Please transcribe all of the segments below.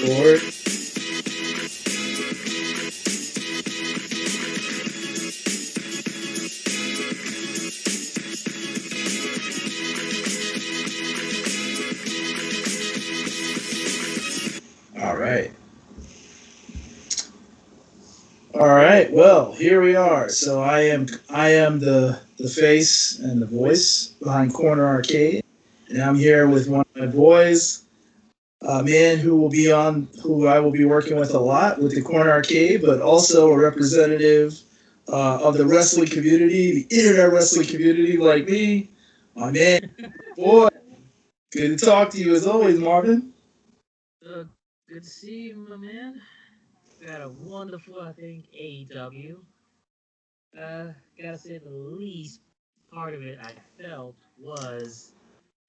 Record. All right. All right. Well, here we are. So I am the face and the voice behind Corner Arcade, and I'm here with one of my boys, a man who I will be working with a lot with the Corner Arcade, but also a representative of the wrestling community, the internet wrestling community, like me. My man, boy, good to talk to you as always, Marvin. Uh, Good to see you, my man. We had a wonderful, I think, AEW. Gotta say the least part of it I felt was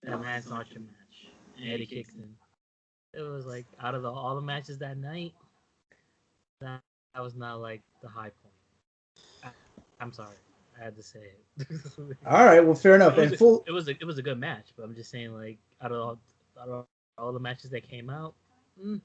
that Lance Archer match and Eddie Kingston. It was like out of all the matches that night, that was not like the high point. I, I'm sorry, I had to say it. All right, well, fair enough. it was And full it was a good match, but I'm just saying like out of all the matches that came out, mm,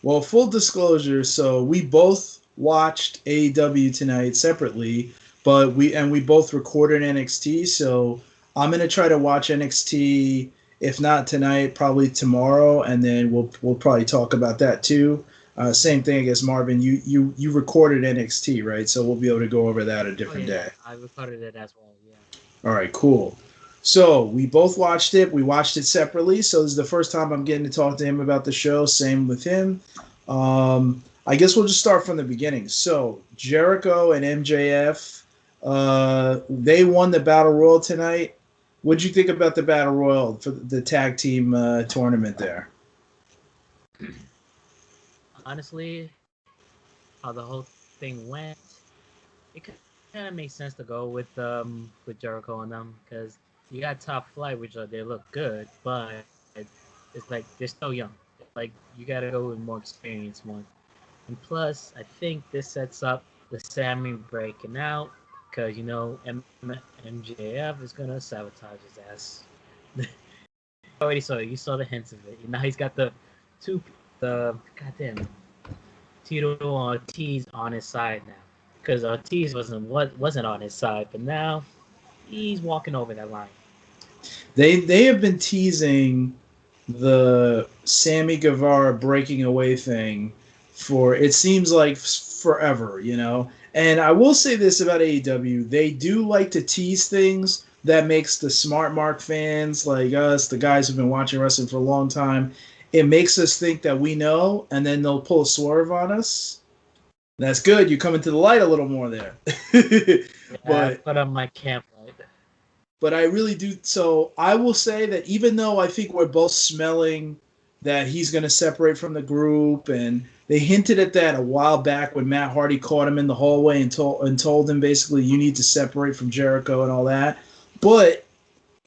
Well, full disclosure, so we both watched AEW tonight separately, but we both recorded NXT, so I'm gonna try to watch NXT if not tonight, probably tomorrow, and then we'll probably talk about that too. Same thing, I guess, Marvin. You recorded NXT, right? So we'll be able to go over that a oh different yeah, day. I recorded it as well. Yeah. All right, cool. So we both watched it. We watched it separately. So this is the first time I'm getting to talk to him about the show. Same with him. I guess we'll just start from the beginning. So Jericho and MJF, they won the Battle Royal tonight. What'd you think about the Battle Royal for the tag team tournament there? Honestly, how the whole thing went, it kind of makes sense to go with Jericho and them because you got Top Flight, which they look good, but it's like they're still young. Like you got to go with more experienced one. And plus, I think this sets up the Sammy breaking out because MJF is gonna sabotage his ass. Already saw it. You saw the hints of it. Now he's got two the goddamn Tito Ortiz on his side now because Ortiz wasn't on his side, but now he's walking over that line. They have been teasing the Sammy Guevara breaking away thing for it seems like forever, you know. And I will say this about AEW: they do like to tease things that makes the smart mark fans like us, the guys who've been watching wrestling for a long time, it makes us think that we know, and then they'll pull a swerve on us. That's good. You come into the light a little more there. Yeah, but put on my camp light. but I really do. So I will say that even though I think we're both smelling that he's going to separate from the group, and they hinted at that a while back when Matt Hardy caught him in the hallway and told him basically you need to separate from Jericho and all that. But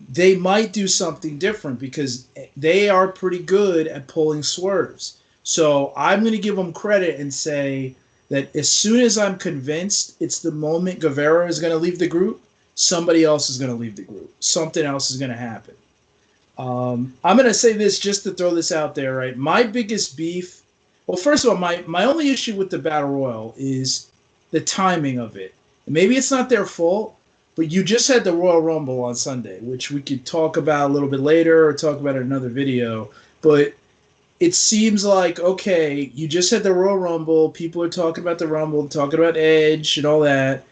they might do something different because they are pretty good at pulling swerves. So I'm going to give them credit and say that as soon as I'm convinced it's the moment Guevara is going to leave the group, somebody else is going to leave the group. Something else is going to happen. I'm going to say this just to throw this out there, right? My biggest beef, well, first of all, my only issue with the Battle Royal is the timing of it. Maybe it's not their fault, but you just had the Royal Rumble on Sunday, which we could talk about a little bit later or talk about in another video. But it seems like, okay, you just had the Royal Rumble. People are talking about the Rumble, talking about Edge and all that.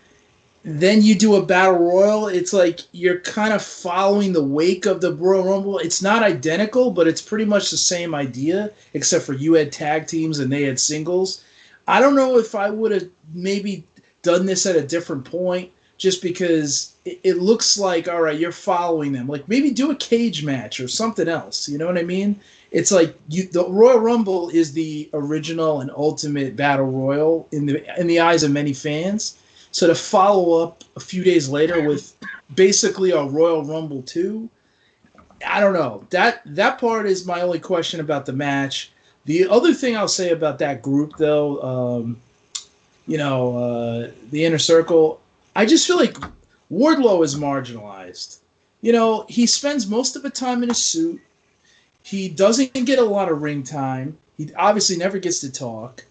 Then you do a battle royal. It's like you're kind of following the wake of the Royal Rumble. It's not identical, but it's pretty much the same idea, except for you had tag teams and they had singles. I don't know if I would have maybe done this at a different point, just because it looks like, all right, you're following them. Like maybe do a cage match or something else. You know what I mean? It's like the Royal Rumble is the original and ultimate battle royal in the eyes of many fans. So to follow up a few days later with basically a Royal Rumble 2, I don't know. That part is my only question about the match. The other thing I'll say about that group, though, the Inner Circle, I just feel like Wardlow is marginalized. You know, he spends most of the time in a suit. He doesn't get a lot of ring time. He obviously never gets to talk.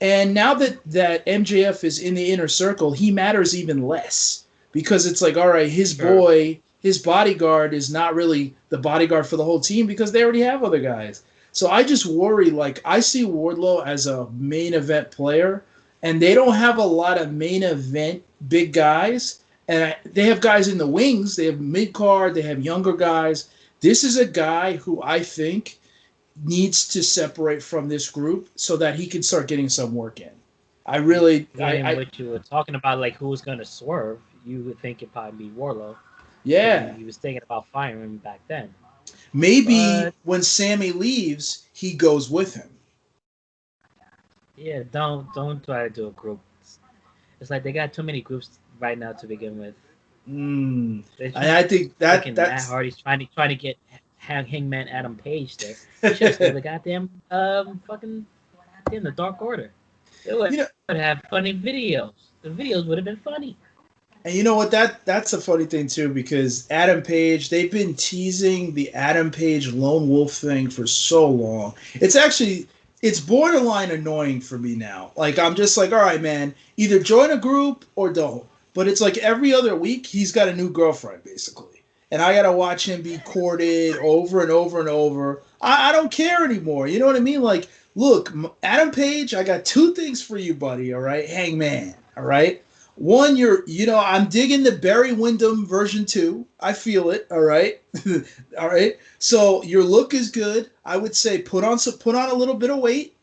And now that MJF is in the inner circle, he matters even less because it's like, all right, his Sure. boy, his bodyguard is not really the bodyguard for the whole team because they already have other guys. So I just worry, like, I see Wardlow as a main event player, and they don't have a lot of main event big guys. And they have guys in the wings, they have mid card, they have younger guys. This is a guy who I think needs to separate from this group so that he can start getting some work in. I really, Again, what you were talking about, like who was going to swerve, you would think it'd probably be Warlow because yeah, he was thinking about firing him back then. maybe But when Sammy leaves, he goes with him. yeah, don't try to do a group. It's like they got too many groups right now to begin with. Mm. They're And trying I think freaking Matt that's Hardy's trying to get Hangman Adam Page there. He should have stayed with the goddamn fucking goddamn the Dark Order. They would you know, have funny videos. The videos would have been funny. and you know what, that's a funny thing too because Adam Page, they've been teasing the Adam Page lone wolf thing for so long. It's borderline annoying for me now. Like I'm just like, all right, man, either join a group or don't. But it's like every other week he's got a new girlfriend basically, and I gotta watch him be courted over and over and over. I don't care anymore. You know what I mean? Like, look, Adam Page, I got two things for you, buddy. All right, Hangman. All right. One, I'm digging the Barry Windham version 2. I feel it. All right. All right. So your look is good. I would say put on a little bit of weight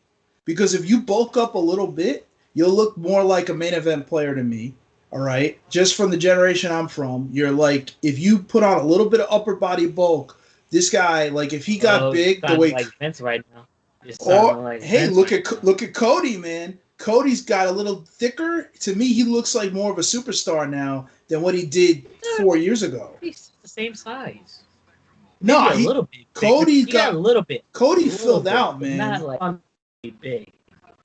because if you bulk up a little bit, you'll look more like a main event player to me. All right. Just from the generation I'm from, you're like, if you put on a little bit of upper body bulk, this guy, like, if he got Oh, big the sounding way, like Vince right now. You're or sounding like hey, Vince right now. look at Cody, man. Cody's got a little thicker. To me, he looks like more of a superstar now than what he did Yeah, 4 years ago. he's the same size. No, Maybe a little bit bigger. Cody's He got got a Cody little filled bit, out, but not man. like big.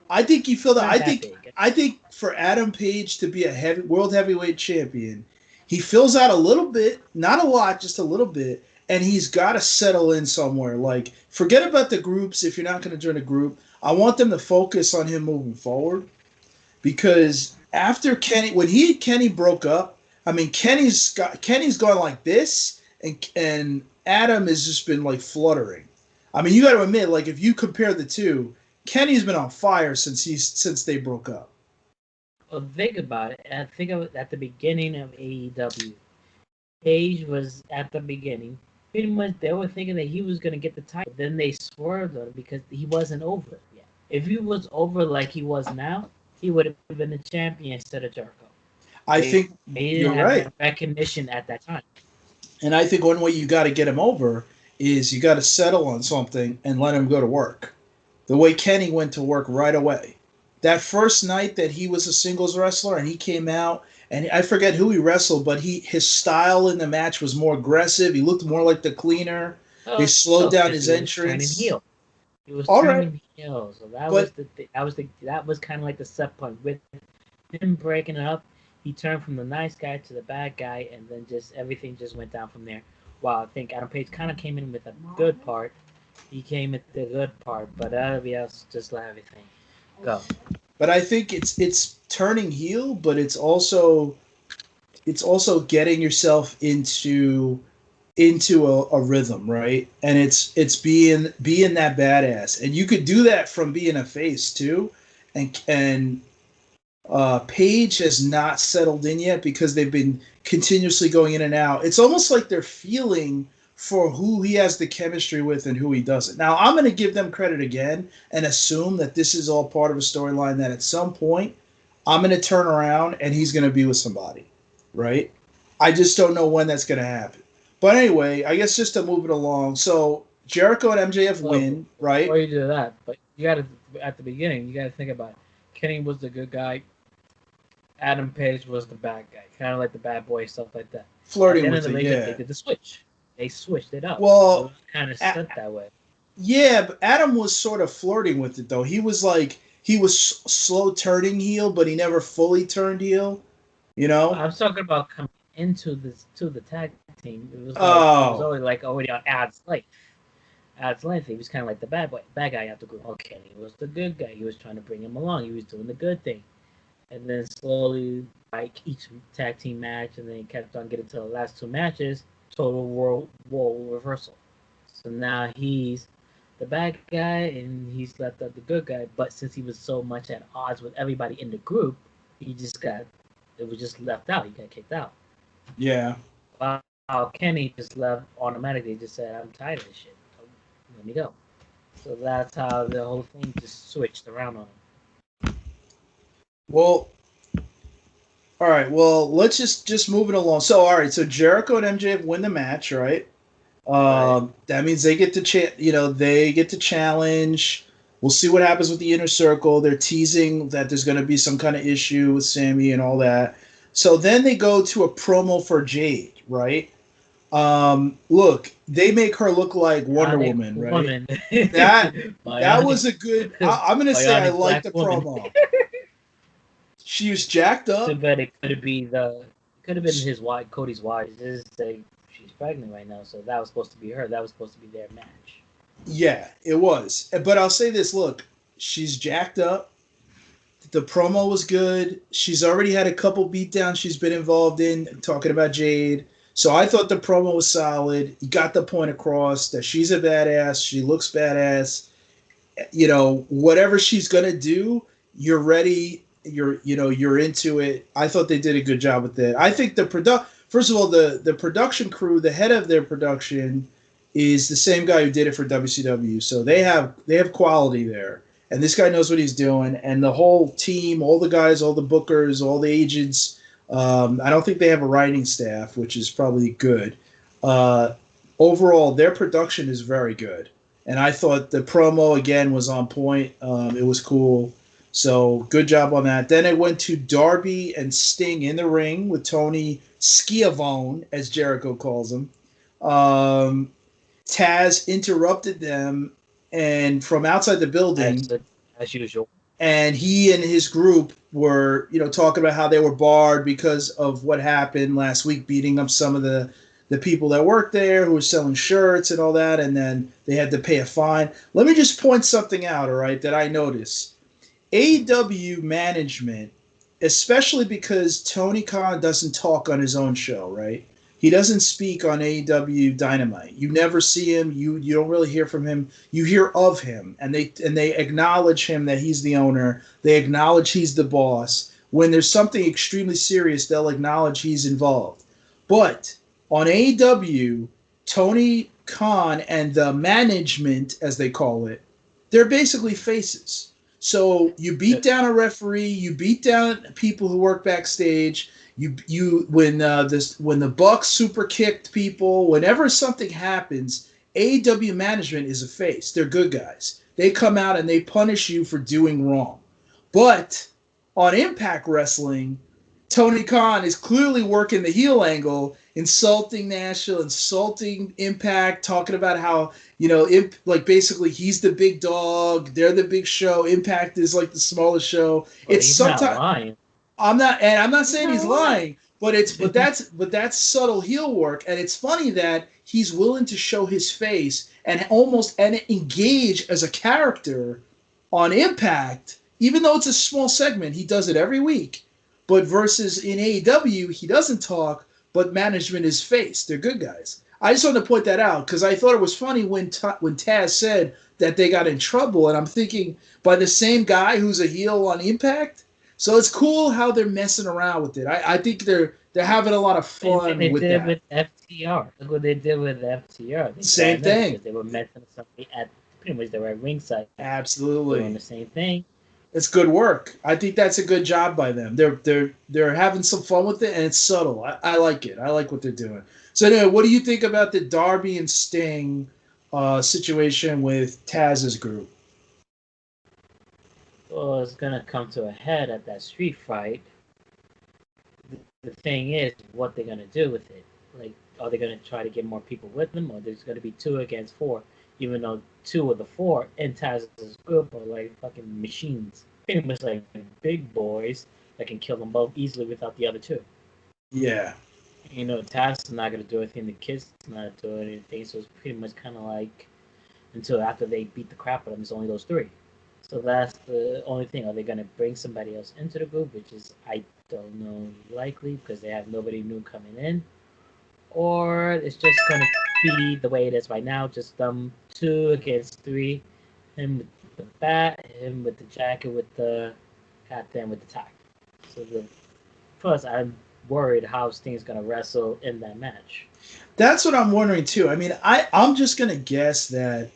I think he filled out. Not that big. I think for Adam Page to be a world heavyweight champion, he fills out a little bit, not a lot, just a little bit, and he's got to settle in somewhere. Like, forget about the groups if you're not going to join a group. I want them to focus on him moving forward because after Kenny, when he and Kenny broke up, I mean Kenny's gone like this, and Adam has just been like fluttering. I mean, you got to admit, like if you compare the two, Kenny's been on fire since they broke up. Well, think about it. I think of it at the beginning of AEW. Page was at the beginning. Pretty much, they were thinking that he was going to get the title. Then they swerved on him because he wasn't over yet. If he was over like he was now, he would have been the champion instead of Jericho. I think They didn't you're have right, that recognition at that time. and I think one way you got to get him over is you got to settle on something and let him go to work. The way Kenny went to work right away. That first night that he was a singles wrestler and he came out and I forget who he wrestled, but his style in the match was more aggressive. He looked more like the cleaner. They Oh, slowed down because his he was turning entrance. heel. He was All right, turning heel, so that but was that was kind of like the set point with him breaking up. He turned from the nice guy to the bad guy, and then just everything just went down from there. While I think Adam Page kind of came in with a good part, he came with the good part, but everybody else just let everything go. I think it's turning heel, but it's also getting yourself into a rhythm, right? And it's being that badass, and you could do that from being a face too. And Paige has not settled in yet because they've been continuously going in and out. It's almost like they're feeling for who he has the chemistry with and who he doesn't. Now, I'm going to give them credit again and assume that this is all part of a storyline that at some point I'm going to turn around and he's going to be with somebody, right? I just don't know when that's going to happen. But anyway, I guess just to move it along. So Jericho and MJF So win, right? before you do that, but you got to at the beginning, you got to think about it. Kenny was the good guy. Adam Page was the bad guy, kind of like the bad boy, stuff like that. At the Flirting end of with the it, relationship, they yeah. did the switch. They switched it up. It Well, was kind of a- set that way. yeah, but Adam was sort of flirting with it though. He was slow turning heel, but he never fully turned heel. You Well, know? I was talking about coming into this to the tag team. It was Oh, already like already on Ad's life. at length, he was kind of like the bad guy after group. Okay, he was the good guy. He was trying to bring him along. He was doing the good thing, and then slowly, like each tag team match, and then he kept on getting to the last two matches. Total role reversal. So now he's the bad guy, and he's left out the good guy. But since he was so much at odds with everybody in the group, he just got it was just left out. He got kicked out. Yeah. Wow, Kenny just left automatically. Just said, "I'm tired of this shit. Let me go." So that's how the whole thing just switched around on him. Well, all right. Well, let's just move it along. So, all right. So Jericho and MJF win the match, right? Right. That means they get to they get to challenge. We'll see what happens with the inner circle. They're teasing that there's going to be some kind of issue with Sammy and all that. So then they go to a promo for Jade, right? Look, they make her look like Wonder Bionic Woman, right? woman. That that Bionic, was a good. I'm gonna say I bionic like black the woman. promo. She was jacked Too up. bad it could have been his wife, Cody's wife. Just say she's pregnant right now, so that was supposed to be her. That was supposed to be their match. Yeah, it was. But I'll say this: look, she's jacked up. The promo was good. She's already had a couple beatdowns she's been involved in talking about Jade. So I thought the promo was solid. You got the point across that she's a badass. She looks badass. Whatever she's gonna do, you're ready. You're into it. I thought they did a good job with that. I think first of all, the production crew, the head of their production, is the same guy who did it for WCW. So they have quality there, and this guy knows what he's doing. And the whole team, all the guys, all the bookers, all the agents. I don't think they have a writing staff, which is probably good. Uh, Overall, their production is very good, and I thought the promo again was on point. It was cool. So good job on that. Then it went to Darby and Sting in the ring with Tony Schiavone, as Jericho calls him. Um, Taz interrupted them and from outside the building, As as usual. and he and his group were, talking about how they were barred because of what happened last week, beating up some of the people that worked there who were selling shirts and all that, and then they had to pay a fine. Let me just point something out, all right, that I noticed. AEW management, especially because Tony Khan doesn't talk on his own show, right? He doesn't speak on AEW Dynamite. You never see him. You don't really hear from him. You hear of him, and they acknowledge him that he's the owner. They acknowledge he's the boss. When there's something extremely serious, they'll acknowledge he's involved. But on AEW, Tony Khan and the management, as they call it, they're basically faces. So you beat down a referee, you beat down people who work backstage. When the Bucks super kicked people, whenever something happens, AEW management is a face. They're good guys. They come out and they punish you for doing wrong. But on Impact Wrestling, Tony Khan is clearly working the heel angle, insulting Nashville, insulting Impact, talking about how, like basically he's the big dog, they're the big show, Impact is like the smallest show. But It's he's not sometimes lying. I'm not He's saying not he's lying. lying, but that's subtle heel work, and it's funny that he's willing to show his face and engage as a character on Impact, even though it's a small segment. He does it every week, but versus in AEW, he doesn't talk, but management is face. They're good guys. I just wanted to point that out because I thought it was funny when Taz said that they got in trouble, and I'm thinking by the same guy who's a heel on Impact. So it's cool how they're messing around with it. I think they're having a lot of Same thing fun they with did that. with FTR. Look what they did with FTR. They Same banned them thing. because they were messing somebody at pretty much the right ringside doing Absolutely. the same thing. It's good work. I think that's a good job by them. They're having some fun with it, and it's subtle. I like it. I like what they're doing. So anyway, what do you think about the Darby and Sting situation with Taz's group? Well, it's gonna come to a head at that street fight. The thing is, what they're gonna do with it? Like, are they gonna try to get more people with them, or there's gonna be 2 against 4? Even though 2 of the 4 in Taz's group are like fucking machines, pretty much like big boys that can kill them both easily without the other 2. Yeah. Taz is not gonna do anything. The kid's not doing anything, so it's pretty much kind of like until after they beat the crap out of them. It's only those three. So that's the only thing. Are they going to bring somebody else into the group, which is I don't know likely because they have nobody new coming in, or it's just going to be the way it is right now, just them two against three, him with the bat, him with the jacket, with the hat, then with the tie. So the plus I'm worried how Sting's going to wrestle in that match. That's what I'm wondering too. I mean, I'm just gonna guess that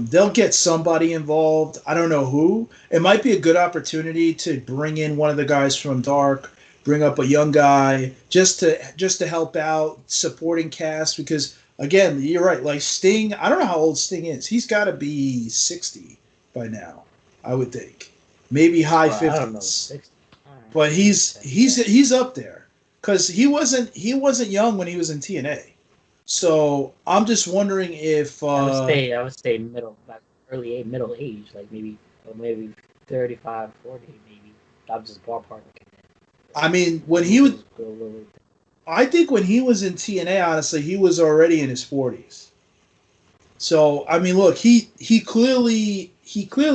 they'll get somebody involved. I don't know who. It might be a good opportunity to bring in one of the guys from Dark, bring up a young guy just to help out supporting cast because again, you're right. Like Sting, I don't know how old Sting is. He's got to be 60 by now, I would think. Maybe high Well, I don't know. 50s. 60. But he's up there cuz he wasn't young when he was in TNA. So, I'm just wondering if I would say middle, like middle age, like maybe 35, 40, maybe. I'm just ballparking it. I mean, when Maybe he was go a little. I think when he was in TNA, honestly, he was already in his 40s. So I mean, look, he clearly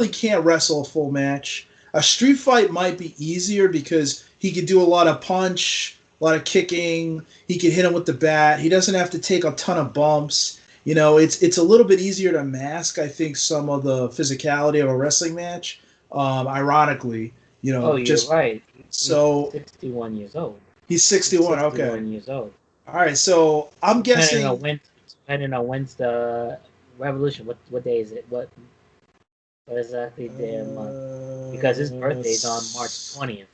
can't wrestle a full match. A street fight might be easier because he could do a lot of punch, a lot of kicking. He could hit him with the bat. He doesn't have to take a ton of bumps. It's a little bit easier to mask. I think some of the physicality of a wrestling match. Ironically, Oh, you're just right. He's so 61 years old. he's He's 61. Okay, 61 years old. all right. So I'm Depending guessing. on when's the revolution. What day is it? What exactly day of month? Because his birthday's on March 20th.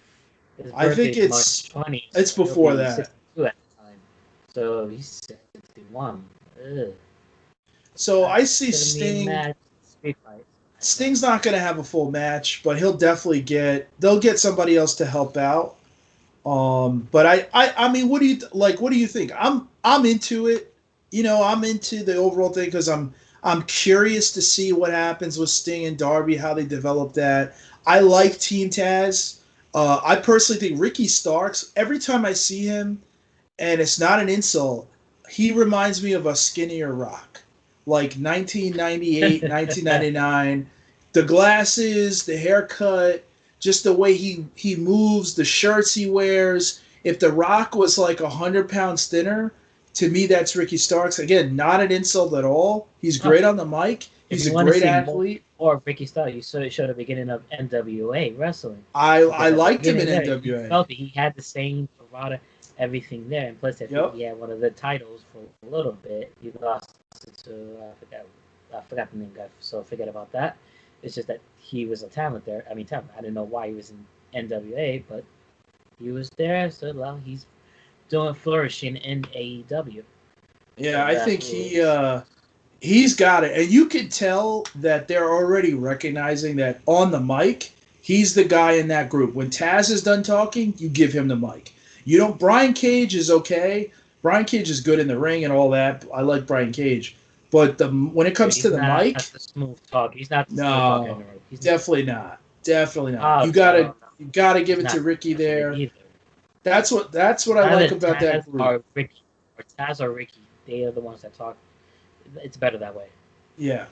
His I think birthday's March 20th. it's So he'll before be that. 62 at the time. So he's 61. Ugh. So I That's see gonna be a Sting. match. Street fight. I don't know. Sting's not going to have a full match, but they'll get somebody else to help out. But I mean, what do you like? What do you think? I'm into it. I'm into the overall thing because I'm curious to see what happens with Sting and Darby, how they develop that. I like Team Taz. I personally think Ricky Starks. Every time I see him, and it's not an insult, he reminds me of a skinnier Rock, like 1998, 1999. The glasses, the haircut, just the way he moves, the shirts he wears. If The Rock was like 100 pounds thinner, to me that's Ricky Starks. Again, not an insult at all. He's Oh, great on the mic. if He's you a want to great see more athlete. of Ricky Starks, you show the beginning of NWA wrestling I because at the liked him beginning in there, you NWA. felt that he had the same bravado, everything there, and plus I think Yep. he had one of the titles for a little bit. He lost it to I forgot the name guy, so forget about that. It's just that he was a talent there. I mean, talent. I didn't know why he was in NWA, but he was there. So well, he's doing flourishing in AEW. Yeah, So I that think was he's got it, and you could tell that they're already recognizing that on the mic, he's the guy in that group. When Taz is done talking, you give him the mic. You don't. Brian Cage is okay. Brian Cage is good in the ring and all that. I like Brian Cage, but when it comes to he's the not mic, the smooth talk. He's not the smooth talker in no, the ring. He's not. definitely not. Definitely not. Oh, You no, gotta no, no. you gotta give He's it to not Ricky definitely there. either. That's what I like Either about that Taz group. or Ricky, or Taz or Ricky. They are the ones that talk. It's better that way. Yeah,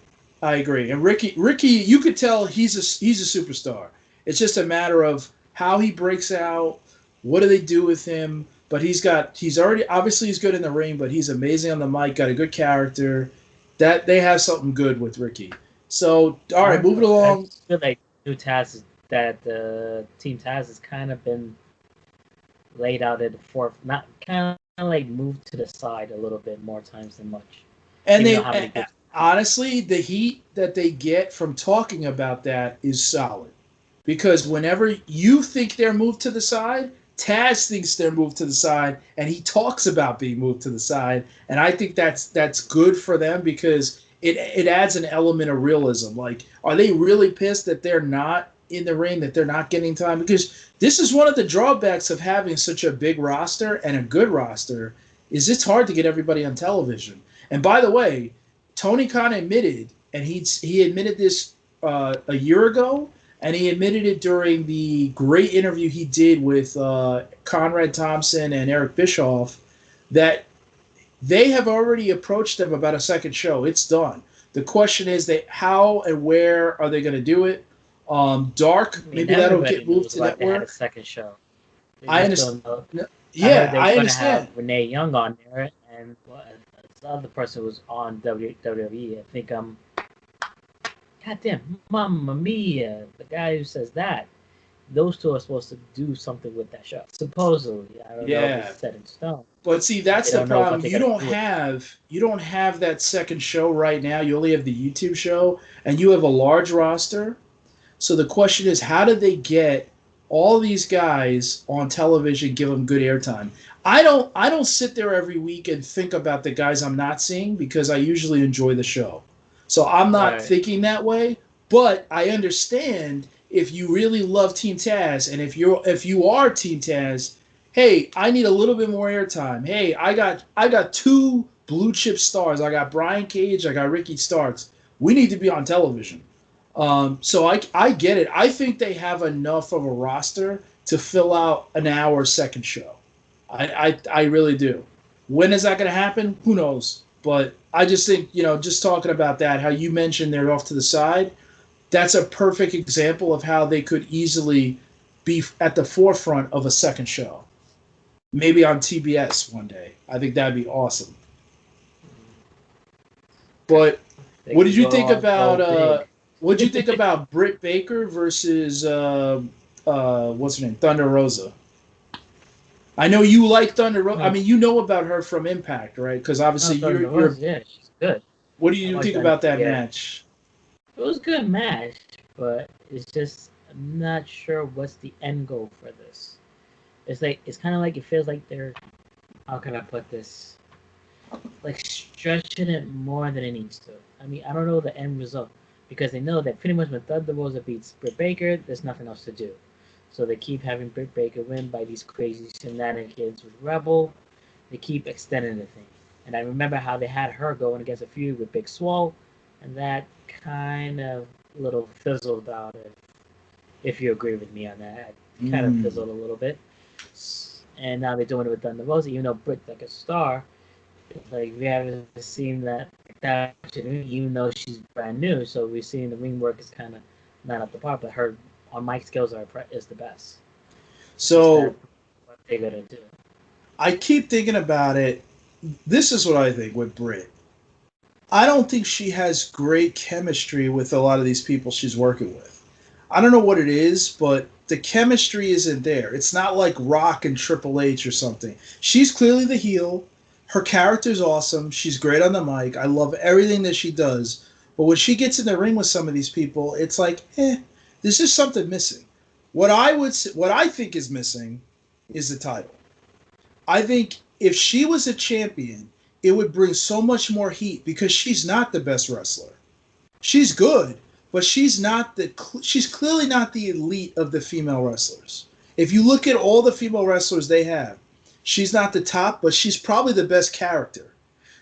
I agree. And Ricky, you could tell he's a superstar. It's just a matter of how he breaks out. What do they do with him? But he's already obviously he's good in the ring, but he's amazing on the mic. Got a good character. That they have something good with Ricky. So all right, moving I along. feel like new Taz is that the team Taz has kind of been laid out at the fourth, not kind of like moved to the side a little bit more times than much. And Even though they how many good honestly, the heat that they get from talking about that is solid. Because whenever you think they're moved to the side, Taz thinks they're moved to the side, and he talks about being moved to the side. And I think that's good for them because it adds an element of realism. Like, are they really pissed that they're not in the ring, that they're not getting time? Because this is one of the drawbacks of having such a big roster and a good roster is it's hard to get everybody on television. And by the way, Tony Khan admitted, and he admitted this a year ago, and he admitted it during the great interview he did with Conrad Thompson and Eric Bischoff, that they have already approached them about a second show. It's done. The question is how and where are they going to do it? Dark, I mean, maybe that'll everybody get moved knows to why they had a network. second show. They I just understand. don't know. I heard Yeah, they were I going to have understand. Renee Young on there, and this other person was on WWE. I think goddamn, Mamma Mia, the guy who says that. Those two are supposed to do something with that show. Supposedly, I don't know if it's Yeah. set in stone. But see, They that's the don't know what problem. they're gonna do with it. You don't have that second show right now. You only have the YouTube show, and you have a large roster. So the question is, how do they get all these guys on television, give them good airtime? I don't sit there every week and think about the guys I'm not seeing because I usually enjoy the show. So I'm not Right. thinking that way, but I understand if you really love Team Taz and if you are Team Taz, hey, I need a little bit more airtime. Hey, I got two blue chip stars. I got Brian Cage, I got Ricky Starks. We need to be on television. So I get it. I think they have enough of a roster to fill out an hour second show. I really do. When is that going to happen? Who knows? But I just think, just talking about that, how you mentioned they're off to the side, that's a perfect example of how they could easily be at the forefront of a second show. Maybe on TBS one day. I think that'd be awesome. But They what did can you think about go big. what did you think about Britt Baker versus what's her name? Thunder Rosa? I know you like Thunder Rosa. I No, mean, you know about her from Impact, right? Because no, obviously Thunder you're. Rose, yeah, she's good. What do I you watched think that. about that Yeah, match? it was a good match, but it's just I'm not sure what's the end goal for this. It's kind of like it feels like they're how can I put this? Like stretching it more than it needs to. I mean, I don't know the end result because they know that pretty much when Thunder Rosa beats Britt Baker, there's nothing else to do. So they keep having Britt Baker win by these crazy shenanigans with Rebel. They keep extending the thing. And I remember how they had her going against a feud with Big Swole, and that kind of little fizzled out. If you agree with me on that, it kind of Mm. fizzled a little bit. And now they're doing it with Thunder Rosa, even though Britt's like a star. Like we haven't seen that even though she's brand new. So we've seen the ring work is kind of not up to par, but her on mic skills is the best. It's just that So what they're gonna do. I keep thinking about it. This is what I think with Britt. I don't think she has great chemistry with a lot of these people she's working with. I don't know what it is, but the chemistry isn't there. It's not like Rock and Triple H or something. She's clearly the heel. Her character's awesome. She's great on the mic. I love everything that she does. But when she gets in the ring with some of these people, it's like, there's just something missing. What I think is missing is the title. I think if she was a champion, it would bring so much more heat because she's not the best wrestler. She's good, but she's clearly not the elite of the female wrestlers. If you look at all the female wrestlers they have, she's not the top, but she's probably the best character.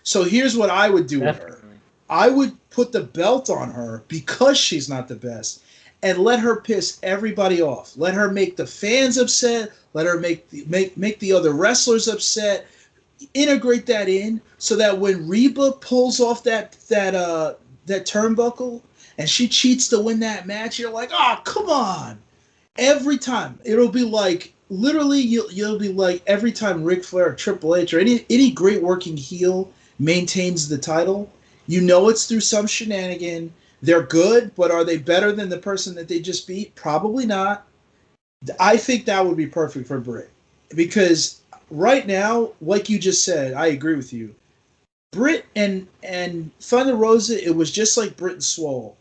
So here's what I would do with her. Definitely. I would put the belt on her because she's not the best and let her piss everybody off. Let her make the fans upset, let her make the other wrestlers upset. Integrate that in so that when Reba pulls off that turnbuckle and she cheats to win that match, you're like, oh, come on. Every time it'll be like literally you'll be like every time Ric Flair or Triple H or any great working heel maintains the title, you know it's through some shenanigan. They're good, but are they better than the person that they just beat? Probably not. I think that would be perfect for Britt because right now, like you just said, I agree with you. Britt and Thunder Rosa, it was just like Britt and Swole.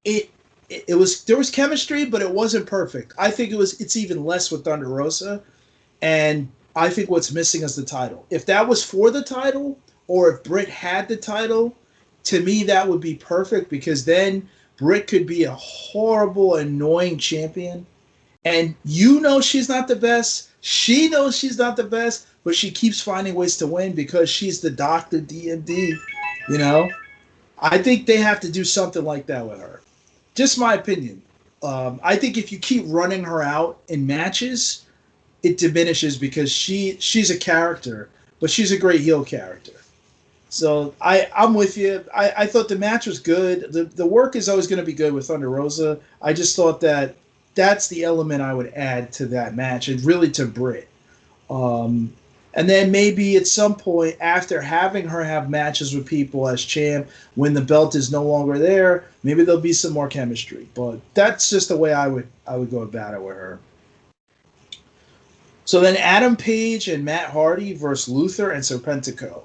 It, it was there was chemistry, but it wasn't perfect. I think it's even less with Thunder Rosa, and I think what's missing is the title. If that was for the title, or if Britt had the title, to me that would be perfect because then Britt could be a horrible, annoying champion and you know she's not the best. She knows she's not the best, but she keeps finding ways to win because she's the Doctor DMD. You know, I think they have to do something like that with her. Just my opinion. I think if you keep running her out in matches, it diminishes because she's a character, but she's a great heel character. So I'm with you. I thought the match was good. The work is always going to be good with Thunder Rosa. I just thought that that's the element I would add to that match, and really to Britt. Um, and then maybe at some point after having her have matches with people as champ, when the belt is no longer there, maybe there'll be some more chemistry. But that's just the way I would go about it with her. So then Adam Page and Matt Hardy versus Luther and Serpentico.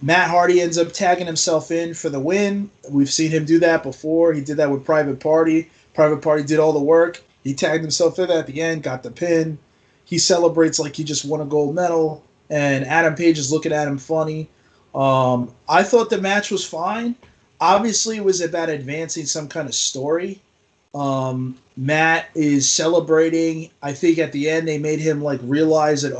Matt Hardy ends up tagging himself in for the win. We've seen him do that before. He did that with Private Party. Private Party did all the work. He tagged himself in at the end, got the pin. He celebrates like he just won a gold medal, and Adam Page is looking at him funny. I thought the match was fine. Obviously, it was about advancing some kind of story. Matt is celebrating. I think at the end they made him like realize that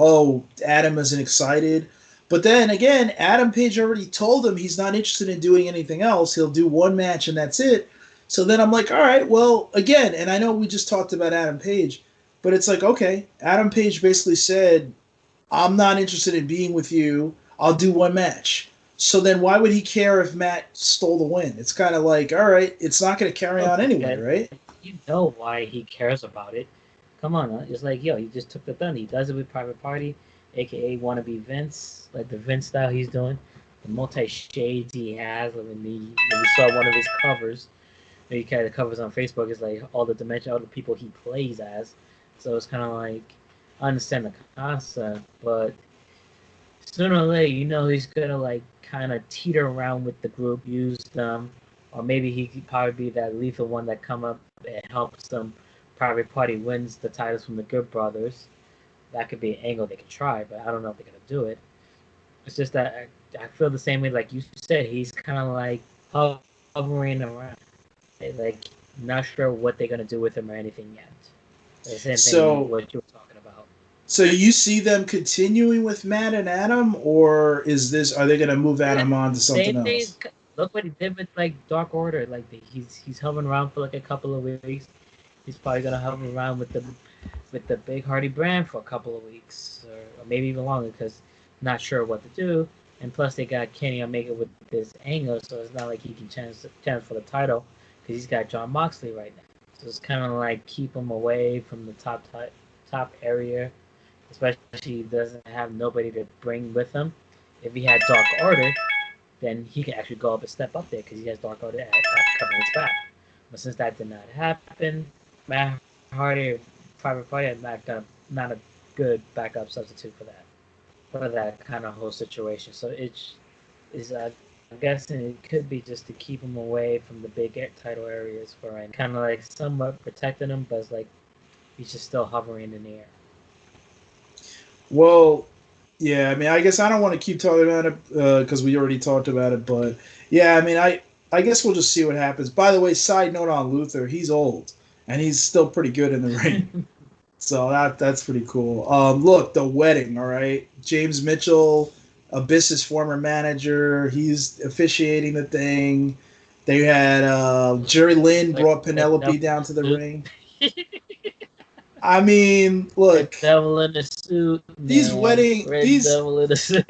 Adam isn't excited. But then again, Adam Page already told him he's not interested in doing anything else. He'll do one match and that's it. So then I'm like, all right, well, again, and I know we just talked about Adam Page, but it's like, okay, Adam Page basically said, I'm not interested in being with you. I'll do one match. So then why would he care if Matt stole the win? It's kind of like, all right, it's not going to carry on anyway, right? You know why he cares about it. Come on, huh? It's like, yo, he just took the thunder. He does it with Private Party, aka wannabe Vince, like the Vince style he's doing. The multi shades he has. When we saw one of his covers, he kind of covers on Facebook, is like all the dimension, all the people he plays as. So it's kind of like, I understand the concept, but sooner or later, he's gonna like kind of teeter around with the group, use them, or maybe he could probably be that lethal one that come up and helps them. Private Party wins the titles from the Good Brothers. That could be an angle they could try, but I don't know if they're gonna do it. It's just that I feel the same way, like you said. He's kind of like hovering around, like not sure what they're gonna do with him or anything yet. The same thing what you were talking about. So you see them continuing with Matt and Adam, or are they going to move Adam on to something else? Look what he did with like Dark Order. Like he's hovering around for like a couple of weeks. He's probably gonna hover around with the Big Hardy brand for a couple of weeks, or maybe even longer, because not sure what to do. And plus they got Kenny Omega with this angle, so it's not like he can chance for the title because he's got Jon Moxley right now. So it's kind of like keep him away from the top area. Especially he doesn't have nobody to bring with him. If he had Dark Order, then he can actually go up and step up there because he has Dark Order at covering his back. But since that did not happen, Matt Hardy, Private Party, is not a good backup substitute for that kind of whole situation. So I'm guessing it could be just to keep him away from the big title areas for right, kind of like somewhat protecting him, but it's like he's just still hovering in the air. Well, yeah, I mean, I guess I don't want to keep talking about it because we already talked about it, but yeah, I mean, I guess we'll just see what happens. By the way, side note on Luther, he's old and he's still pretty good in the ring, so that's pretty cool. Look, the wedding, all right, James Mitchell, Abyss's former manager, he's officiating the thing. They had Jerry Lynn brought Penelope down to the ring. I mean, look. Red Devil in the suit. These Devil in the suit.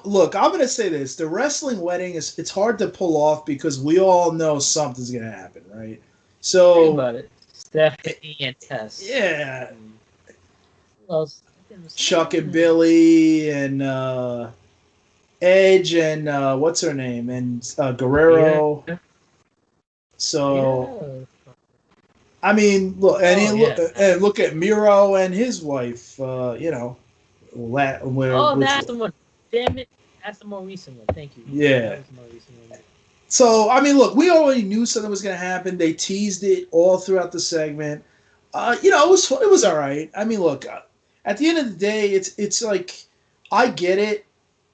Look, I'm gonna say this: the wrestling wedding it's hard to pull off because we all know something's gonna happen, right? So think about it, Stephanie and Tess. Yeah. Chuck and Billy and Edge and what's her name and Guerrero. Yeah. So. Yeah. I mean, look, and look at Miro and his wife. That's the one. Damn it, that's the more recent one. Thank you. Yeah. So I mean, look, we already knew something was going to happen. They teased it all throughout the segment. It was all right. I mean, look, at the end of the day, it's like I get it.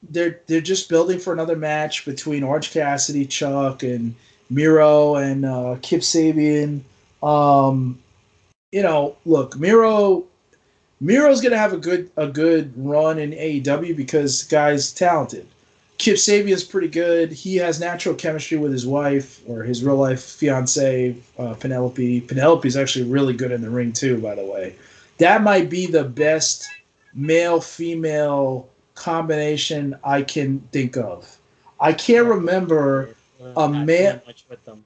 They're just building for another match between Orange Cassidy, Chuck, and Miro and Kip Sabian. Look, Miro's gonna have a good run in AEW because the guy's talented. Kip Sabian's pretty good. He has natural chemistry with his wife or his real life fiance, Penelope. Penelope's actually really good in the ring too, by the way. That might be the best male-female combination I can think of. I can't remember a Not male, doing much with them.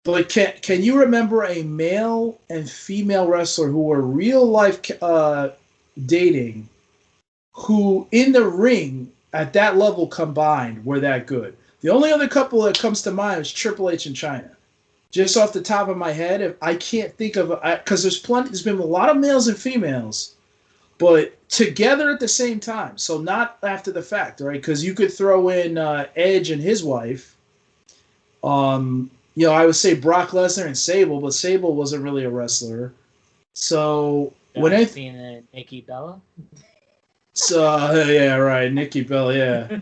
but can you remember a male and female wrestler who were real life dating, who in the ring at that level combined were that good? The only other couple that comes to mind is Triple H and China. Just off the top of my head, if I can't think of, because there's been a lot of males and females, but together at the same time. So not after the fact, right? Because you could throw in Edge and his wife. I would say Brock Lesnar and Sable, but Sable wasn't really a wrestler. So when John I, Cena and Nikki Bella. yeah, right, Nikki Bella, yeah.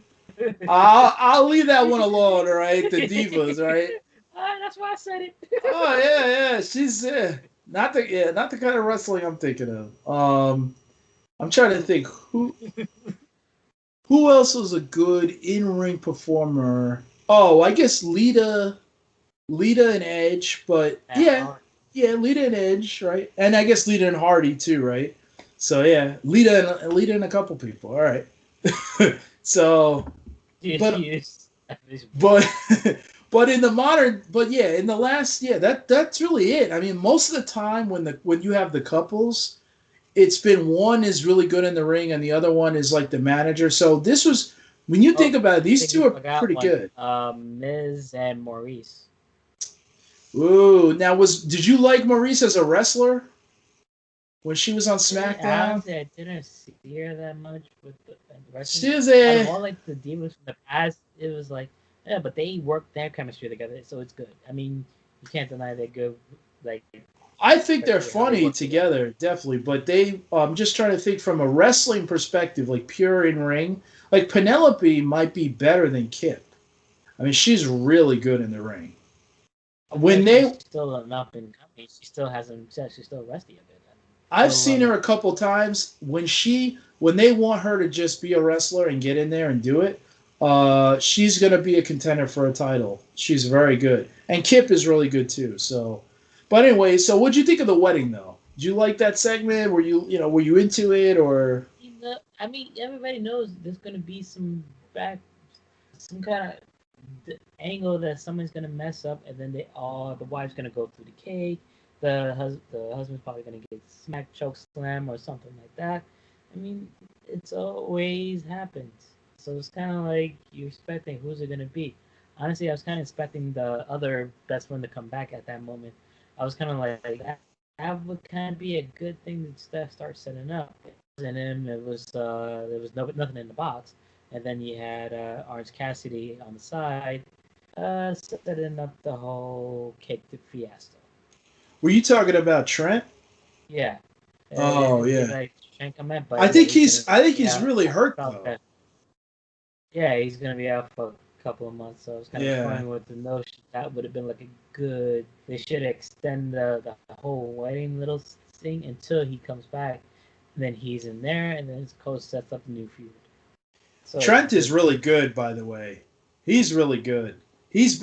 I'll leave that one alone, all right? The divas, right? That's why I said it. Oh yeah, she's not the kind of wrestling I'm thinking of. I'm trying to think who else was a good in ring performer. Oh, I guess Lita and Edge, but yeah, Lita and Edge, right? And I guess Lita and Hardy too, right? So yeah, Lita and a couple people. All right. So, but but but in the modern, but yeah, in the last, yeah, that's really it. I mean, most of the time when you have the couples, it's been one is really good in the ring and the other one is like the manager. So this was, when you think about it, these two are pretty good. Miz and Maurice. Ooh, now did you like Maurice as a wrestler when she was on SmackDown? Honestly, I didn't see her that much with the wrestling. She was Out of all like the divas from the past, it was like, yeah, but they work their chemistry together, so it's good. I mean, you can't deny they're good. Like, I think they're funny together, definitely. But I'm just trying to think from a wrestling perspective, like pure in ring. Like Penelope might be better than Kip. I mean, she's really good in the ring. When she's still an up and coming, she still hasn't. She's still rusty a bit. I've seen her a couple times when they want her to just be a wrestler and get in there and do it. She's gonna be a contender for a title. She's very good, and Kip is really good too. So, but anyway, so what'd you think of the wedding though? Did you like that segment? Were you into it or? I mean, everybody knows there's gonna be some kind of angle that someone's gonna mess up, and then the wife's gonna go through the cake. The husband's probably gonna get smack, choke slam, or something like that. I mean, it's always happens. So it's kind of like you're expecting who's it gonna be. Honestly, I was kind of expecting the other best one to come back at that moment. I was kind of like that would kind of be a good thing to start setting up. And him, it was there was nothing in the box, and then you had Orange Cassidy on the side, setting up the whole cake fiasco. Were you talking about Trent? Yeah. Oh yeah. Like Trent come in, but I think he's really hurt though. That. Yeah, he's gonna be out for a couple of months, so I was kind of toying with the notion that would have been like a good. They should extend the whole wedding little thing until he comes back. Then he's in there, and then his coach sets up a new feud. So Trent is really good, by the way. He's really good.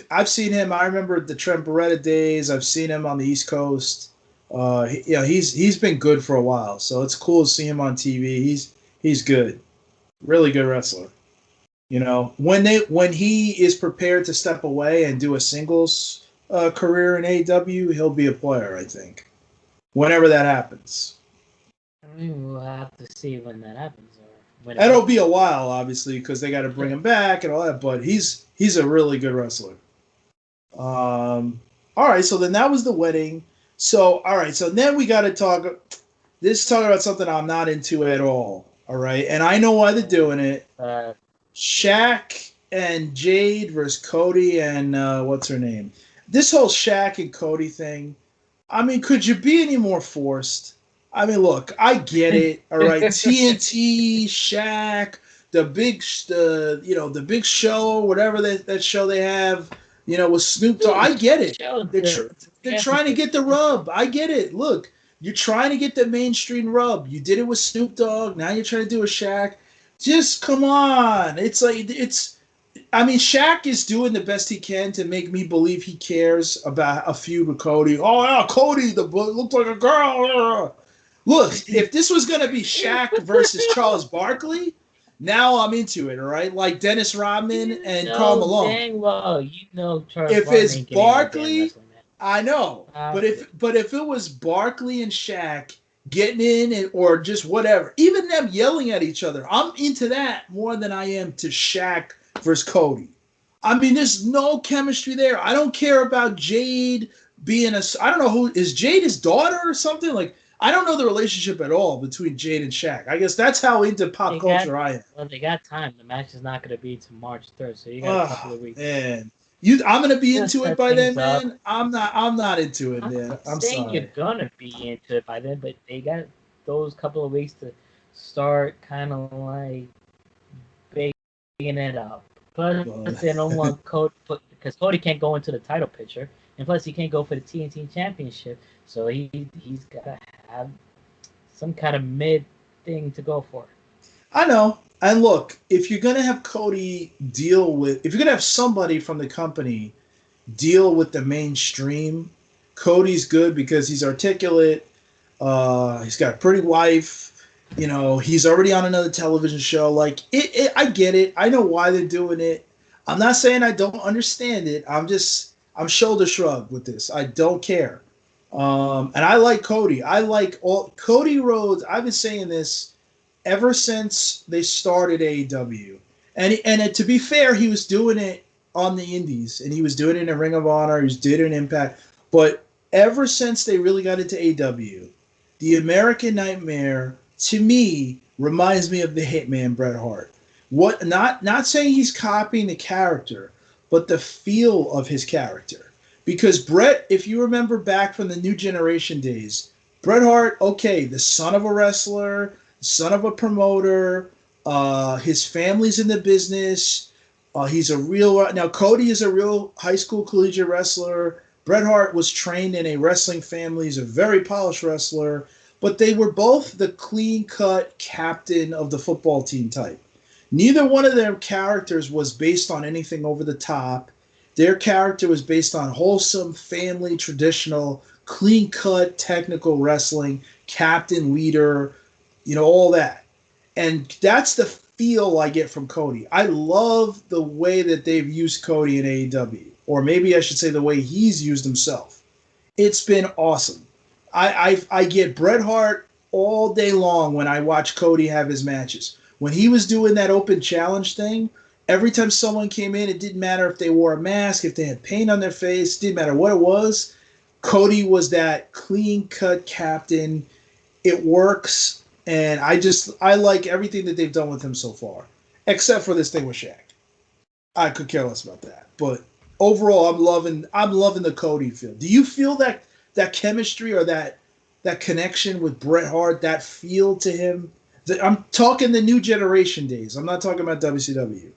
I've seen him. I remember the Trent Beretta days. I've seen him on the East Coast. He's been good for a while, so it's cool to see him on TV. He's good, really good wrestler. You know, when he is prepared to step away and do a singles career in AEW, he'll be a player. I think, whenever that happens. I mean, we'll have to see when that happens. It'll be a while, obviously, because they got to bring him back and all that. But he's a really good wrestler. All right, so then that was the wedding. So all right, so then we got to talk about something I'm not into at all. All right, and I know why they're doing it. Shaq and Jade versus Cody and what's her name? This whole Shaq and Cody thing. I mean, could you be any more forced? I mean, look, I get it. All right, TNT, Shaq, the big show, whatever that show they have, with Snoop Dogg. I get it. They're trying to get the rub. I get it. Look, you're trying to get the mainstream rub. You did it with Snoop Dogg. Now you're trying to do a Shaq. Just come on. I mean, Shaq is doing the best he can to make me believe he cares about a feud with Cody. Oh, yeah, Cody, looked like a girl. Look, if this was going to be Shaq versus Charles Barkley, Now I'm into it, all right? Like Dennis Rodman You and Karl know Malone. dang well, Charles If Barkley it's ain't getting in no damn Barkley, wrestling match. I know. But Stop if it. but if it was Barkley and Shaq getting in and, or just whatever, even them yelling at each other, I'm into that more than I am to Shaq versus Cody. I mean, there's no chemistry there. I don't care about Jade being a. I don't know who is Jade his daughter or something. Like I don't know the relationship at all between Jade and Shaq. I guess that's how into pop They got culture I am. well, they got time. The match is not going to be to March 3rd, so you got a couple Oh of weeks. man, I'm gonna be Just into it set by then, things up. man. I'm not into it, I'm man. not I'm saying you're sorry. gonna be into it by then, but they got those couple of weeks to start kind of like baking it up. Plus, Well, they don't want Cody because Cody can't go into the title picture, and plus he can't go for the TNT Championship, so he's gotta have some kind of mid thing to go for. I know. And look, if you're gonna have Cody deal with, if you're gonna have somebody from the company deal with the mainstream, Cody's good because he's articulate. He's got a pretty wife. You know, he's already on another television show. Like I get it. I know why they're doing it. I'm not saying I don't understand it. I'm shoulder shrug with this. I don't care. And I like Cody. I like all Cody Rhodes. I've been saying this ever since they started AEW. And to be fair, he was doing it on the Indies, and he was doing it in Ring of Honor. He was doing it in Impact. But ever since they really got into AEW, the American Nightmare to me reminds me of the Hitman Bret Hart. What not saying he's copying the character, but the feel of his character. Because Bret, if you remember back from the New Generation days, Bret Hart, okay, the son of a wrestler, son of a promoter. His family's in the business. He's a real now. Cody is a real high school collegiate wrestler. Bret Hart was trained in a wrestling family. He's a very polished wrestler. But they were both the clean cut captain of the football team type. Neither one of their characters was based on anything over the top. Their character was based on wholesome, family, traditional, clean cut, technical wrestling, captain, leader, all that. And that's the feel I get from Cody. I love the way that they've used Cody in AEW, or maybe I should say the way he's used himself. It's been awesome. I get Bret Hart all day long when I watch Cody have his matches. When he was doing that open challenge thing, every time someone came in, it didn't matter if they wore a mask, if they had paint on their face, it didn't matter what it was. Cody was that clean cut captain. It works, and I like everything that they've done with him so far, except for this thing with Shaq. I could care less about that, but overall, I'm loving the Cody feel. Do you feel that chemistry or that connection with Bret Hart, that feel to him? I'm talking the new generation days. I'm not talking about WCW.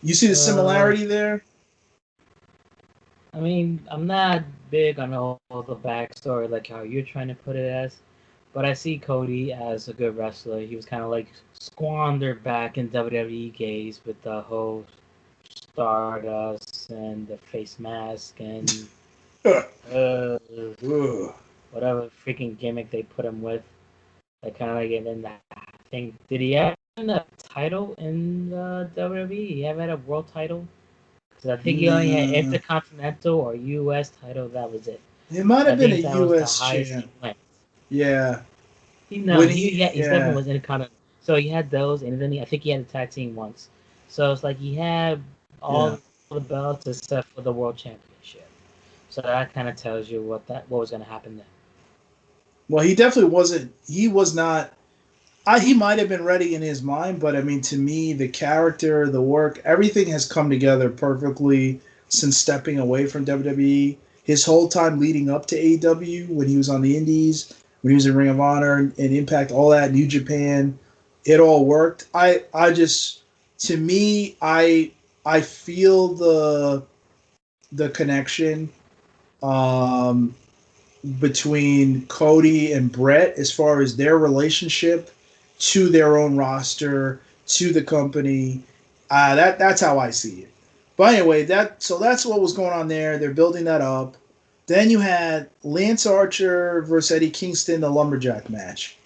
You see the Uh, similarity there? I mean, I'm not big on all the backstory like how you're trying to put it as, but I see Cody as a good wrestler. He was kind of like squandered back in WWE days with the whole Stardust and the face mask and uh, Ugh. whatever freaking gimmick they put him with. Like kind of like, and then I think did he have a title in the WWE? He ever had a world title? Because I think he only had Nah. Intercontinental or US title. That was it. It might I have been a think that was the U.S. highest he champ. went. Yeah. No, When he definitely yeah. was Intercontinental. So he had those, and then I think he had a tag team once. So it's like he had Yeah. all the belts except for the World Championship. So that kind of tells you what was going to happen then. Well, he definitely wasn't. He was not. He might have been ready in his mind, but I mean, to me, the character, the work, everything has come together perfectly since stepping away from WWE. His whole time leading up to AEW, when he was on the Indies, when he was in Ring of Honor and Impact, all that, New Japan, it all worked. To me, I feel the connection. Um, between Cody and Brett as far as their relationship to their own roster, to the company. That's how I see it. But anyway, that's what was going on there. They're building that up. Then you had Lance Archer versus Eddie Kingston, the lumberjack match.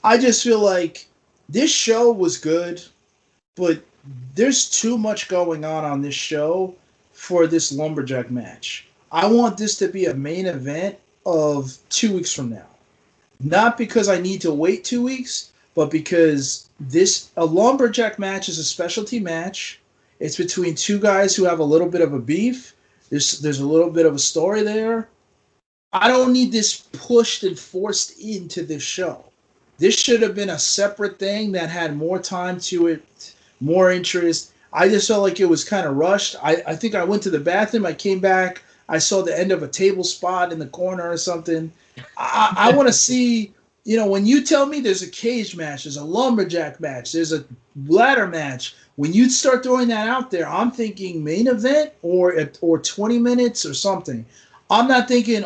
I just feel like this show was good, but there's too much going on this show for this lumberjack match. I want this to be a main event of 2 weeks from now. Not because I need to wait 2 weeks, but because this a lumberjack match is a specialty match. It's between two guys who have a little bit of a beef. There's a little bit of a story there. I don't need this pushed and forced into this show. This should have been a separate thing that had more time to it, more interest. I just felt like it was kind of rushed. I think I went to the bathroom. I came back. I saw the end of a table spot in the corner or something. I want to see, when you tell me there's a cage match, there's a lumberjack match, there's a ladder match. When you start throwing that out there, I'm thinking main event or 20 minutes or something. I'm not thinking,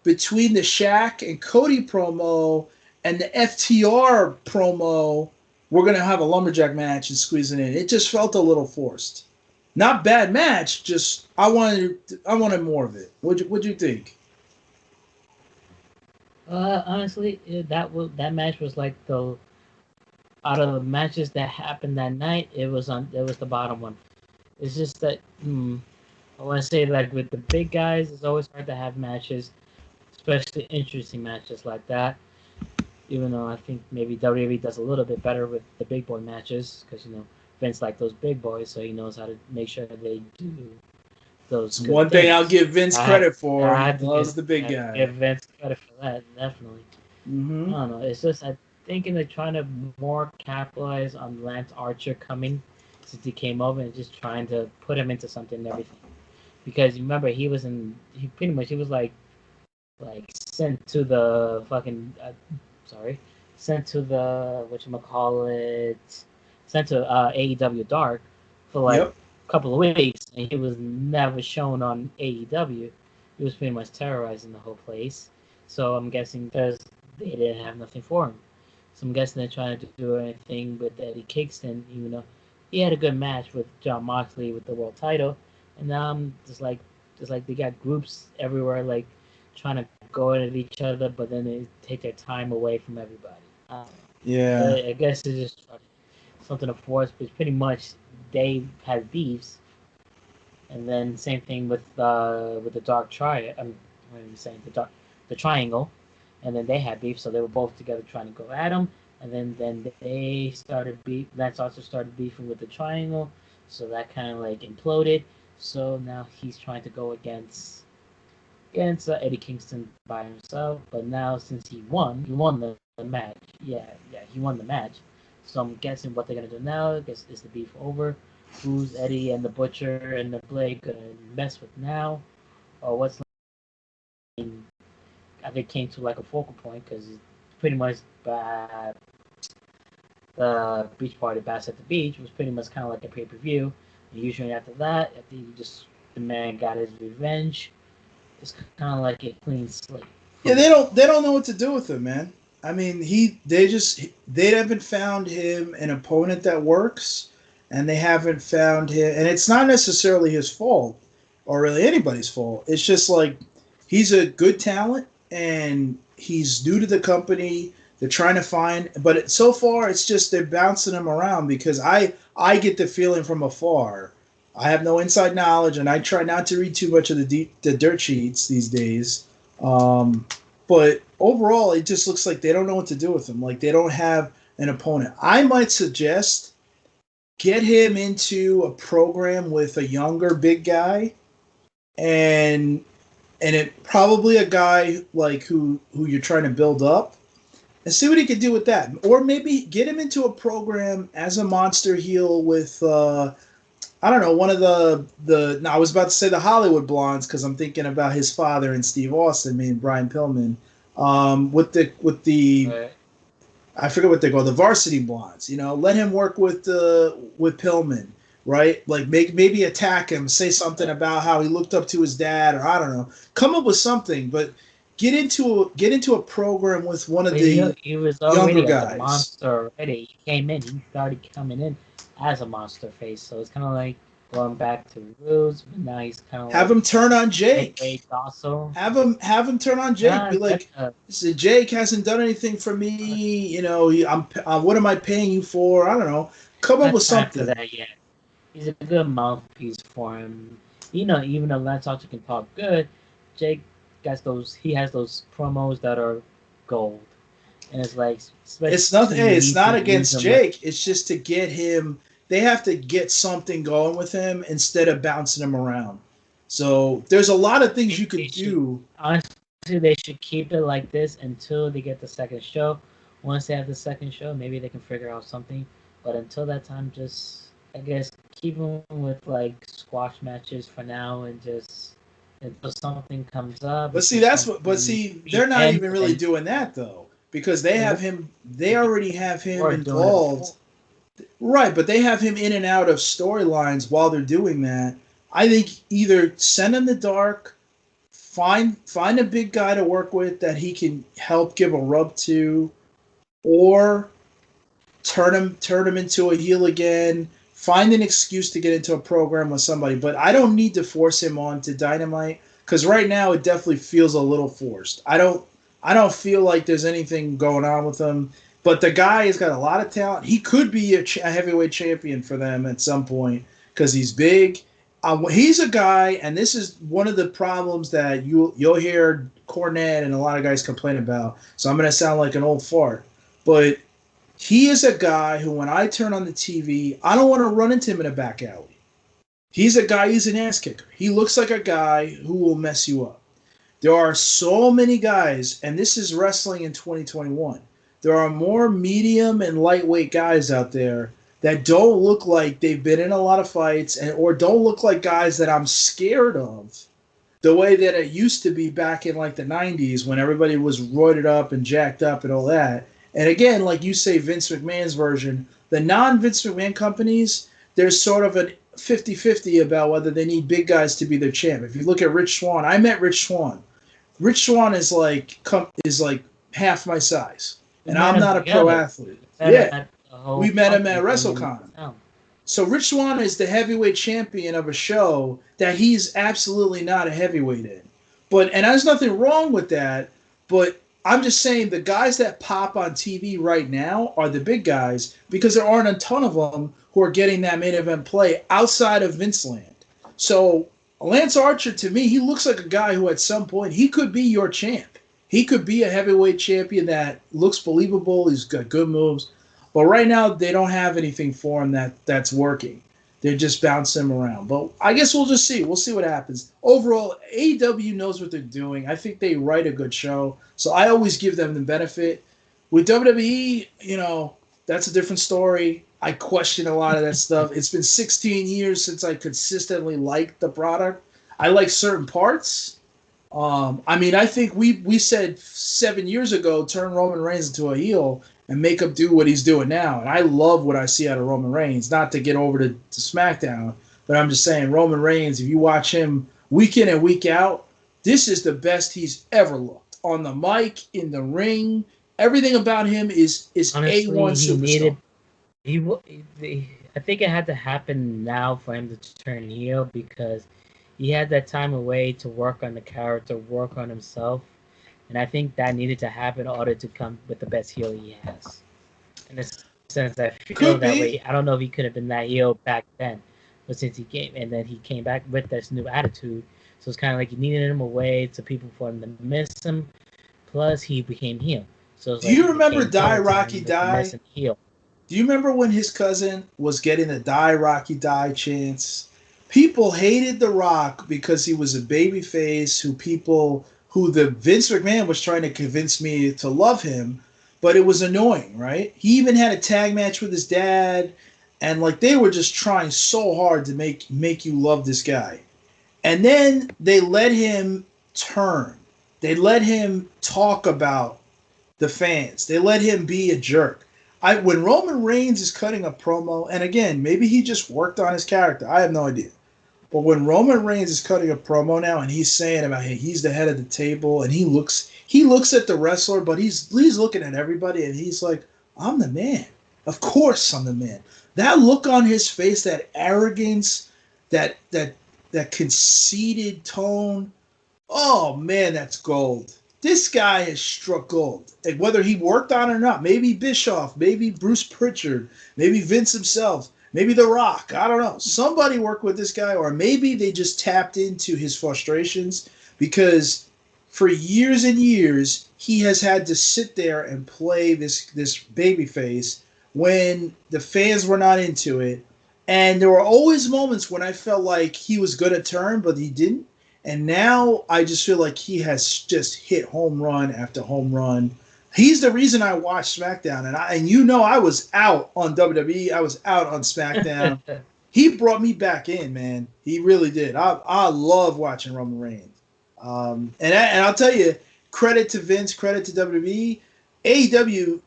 between the Shaq and Cody promo and the FTR promo, we're gonna have a lumberjack match and squeeze it in. It just felt a little forced. Not bad match, just I wanted more of it. What'd you think? Honestly, that match was like the out of the matches that happened that night. It was the bottom one. It's just that I want to say like with the big guys, it's always hard to have matches, especially interesting matches like that. Even though I think maybe WWE does a little bit better with the big boy matches because Vince like those big boys, so he knows how to make sure they do those good One thing I'll things. give Vince credit for, I he have to loves the big give guy. Vince credit for that, definitely. I Mm-hmm. don't know. It's just I thinking they're trying to more capitalize on Lance Archer coming since he came over and just trying to put him into something and everything. Because remember he pretty much he was like sent to the fucking sorry sent to the whatchamacallit sent to AEW Dark for like Yep. a couple of weeks and he was never shown on AEW. He was pretty much terrorizing the whole place. So I'm guessing because they didn't have nothing for him. So I'm guessing they're trying to do anything with Eddie Kingston, even though he had a good match with John Moxley with the world title. And now I'm just like they got groups everywhere like trying to go at each other, but then they take their time away from everybody. I don't know. Yeah. I guess it's just something to force, but pretty much they had beefs, and then same thing with the Dark Triad. What am I saying? The Triangle, and then they had beef, so they were both together trying to go at him, and then they started beef. Lance also started beefing with the Triangle, so that kind of like imploded. So now he's trying to go against Eddie Kingston by himself. But now since he won the match. Yeah, he won the match. So I'm guessing what they're gonna do now is the beef over. Who's Eddie and the Butcher and the Blade gonna mess with now, or what's I think came to like a focal point because pretty much the beach party Bass at the Beach was pretty much kind of like a pay-per-view. And usually after that, after the man got his revenge, it's kind of like a clean slate for Yeah, me. they don't know what to do with him, man. I mean, they haven't found him an opponent that works, and they haven't found him, and it's not necessarily his fault or really anybody's fault. It's just like he's a good talent and he's new to the company. They're trying to find, but so far it's just they're bouncing him around because I get the feeling from afar. I have no inside knowledge, and I try not to read too much of the dirt sheets these days. Um, but overall, it just looks like they don't know what to do with him. Like they don't have an opponent. I might suggest get him into a program with a younger big guy, and it probably a guy like who you're trying to build up, and see what he can do with that. Or maybe get him into a program as a monster heel with I don't know, one of the no, I was about to say the Hollywood Blondes because I'm thinking about his father and Steve Austin, me and Brian Pillman. With the Right. I forget what they call the Varsity Blondes. Let him work with Pillman, right? Like maybe attack him, say something about how he looked up to his dad, or I don't know, come up with something, but get into a program with one of But the he was younger already like a guys. monster already. He came in, he started coming in as a monster face. So it's kind of like, going back to roots, but now he's kind of Have like him turn on Jake. midway docile. Have him turn on Jake. Nah, Be that like, say, Jake hasn't done anything for me. You know, what am I paying you for? I don't know. Come up not with time for something. that yet. He's a good mouthpiece for him. Even though Lance Archer can talk good, Jake got those. He has those promos that are gold, and it's like, It's nothing. especially Hey, you it's need to not use against them when Jake. It's just to get him. They have to get something going with him instead of bouncing him around. So there's a lot of things you they could should. do. Honestly, they should keep it like this until they get the second show. Once they have the second show, maybe they can figure out something. But until that time, just I guess keep them with like squash matches for now, and just until something comes up, But see, until that's what. But something see, they're not ends, even and really then doing that though, because they they have won't him. They already have him or doing it involved. before. Right, but they have him in and out of storylines while they're doing that. I think either send him the dark, find a big guy to work with that he can help give a rub to, or turn him into a heel again. Find an excuse to get into a program with somebody, but I don't need to force him on to Dynamite because right now it definitely feels a little forced. I don't feel like there's anything going on with him. But the guy has got a lot of talent. He could be a heavyweight champion for them at some point because he's big. He's a guy, and this is one of the problems that you'll hear Cornette and a lot of guys complain about. So I'm going to sound like an old fart, but he is a guy who, when I turn on the TV, I don't want to run into him in a back alley. He's a guy, he's an ass kicker. He looks like a guy who will mess you up. There are so many guys, and this is wrestling in 2021. There are more medium and lightweight guys out there that don't look like they've been in a lot of fights or don't look like guys that I'm scared of the way that it used to be back in like the 90s when everybody was roided up and jacked up and all that. And again, like you say, Vince McMahon's version, the non Vince McMahon companies, there's sort of a 50-50 about whether they need big guys to be their champ. If you look at Rich Swann, I met Rich Swann. Rich Swann is like half my size, We and met I'm them not a pro together. athlete. We met them Yeah, at the whole we met him at company thing in WrestleCon. town. So Rich Swann is the heavyweight champion of a show that he's absolutely not a heavyweight in. And there's nothing wrong with that, but I'm just saying the guys that pop on TV right now are the big guys because there aren't a ton of them who are getting that main event play outside of Vince Land. So Lance Archer, to me, he looks like a guy who at some point he could be your champ. He could be a heavyweight champion that looks believable. He's got good moves. But right now they don't have anything for him that's working. They're just bouncing him around. But I guess we'll just see. We'll see what happens. Overall, AEW knows what they're doing. I think they write a good show. So I always give them the benefit. With WWE, that's a different story. I question a lot of that stuff. It's been 16 years since I consistently liked the product. I like certain parts. I think we said 7 years ago, turn Roman Reigns into a heel and make him do what he's doing now. And I love what I see out of Roman Reigns. Not to get over to SmackDown, but I'm just saying Roman Reigns, if you watch him week in and week out, this is the best he's ever looked. On the mic, in the ring, everything about him is A1 Honestly, superstar. he. wa- I think it had to happen now for him to turn heel because he had that time away to work on the character, work on himself, and I think that needed to happen in order to come with the best heel he has. In a sense, I feel Could that way. be. I don't know if he could have been that heel back then, but since he came and then he came back with this new attitude, so it's kind of like you needed him away to people for him to miss him. Plus, he became heel, so it's Do like you he remember became Die heel to Rocky him with the Die? missing heel. Do you remember when his cousin was getting the Die Rocky Die chants? People hated The Rock because he was a baby face who the Vince McMahon was trying to convince me to love him, but it was annoying, right? He even had a tag match with his dad, and like they were just trying so hard to make you love this guy. And then they let him turn. They let him talk about the fans. They let him be a jerk. When Roman Reigns is cutting a promo, and again, maybe he just worked on his character. I have no idea. But when Roman Reigns is cutting a promo now, and he's saying about hey, he's the head of the table, and he looks at the wrestler, but he's looking at everybody, and he's like, I'm the man. Of course, I'm the man. That look on his face, that arrogance, that conceited tone. Oh man, that's gold. This guy has struck gold. And whether he worked on it or not, maybe Bischoff, maybe Bruce Pritchard, maybe Vince himself, maybe The Rock. I don't know. Somebody worked with this guy, or maybe they just tapped into his frustrations because for years and years he has had to sit there and play this baby face when the fans were not into it. And there were always moments when I felt like he was going to turn, but he didn't. And now I just feel like he has just hit home run after home run. He's the reason I watched SmackDown, and I was out on WWE. I was out on SmackDown. He brought me back in, man. He really did. I love watching Roman Reigns. And I'll tell you, credit to Vince, credit to WWE. AEW,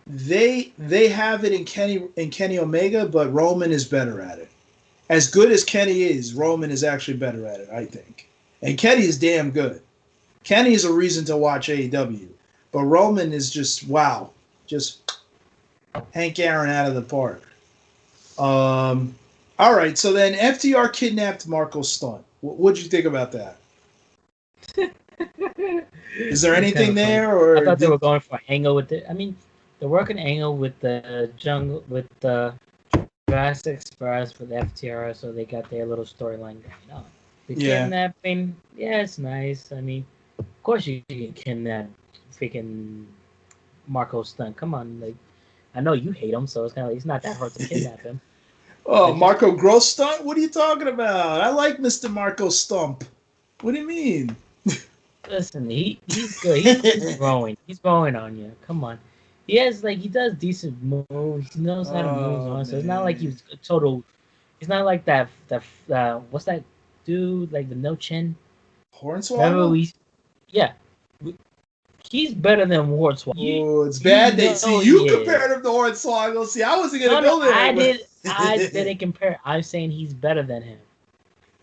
they have it in Kenny Omega, but Roman is better at it. As good as Kenny is, Roman is actually better at it, I think. And Kenny is damn good. Kenny is a reason to watch AEW. But Roman is just, wow. Just Hank Aaron out of the park. All right, so then FTR kidnapped Marco Stunt. What'd you think about that? Is there anything there? Or I thought they were going for an angle with it. I mean, they're working an angle with the jungle, with the Jurassic Express with FTR, so they got their little storyline going on. The kidnapping, yeah, it's nice. I mean, of course you can kidnap freaking Marco Stunt. Come on, like, I know you hate him, so it's kind of like, it's not that hard to kidnap him. Oh, Marco Gross Stunt? What are you talking about? I like Mr. Marco Stump. What do you mean? Listen, he's good. He's growing. He's growing on you. Come on. He does decent moves. He knows how to move on. So it's not like he's a total. He's not like that. What's that dude? Like the no chin. Hornswoggle. Yeah. He's better than Hornswoggle. Oh, it's bad they see you compared him to Hornswoggle. See, I wasn't gonna go there. I didn't compare. I'm saying he's better than him.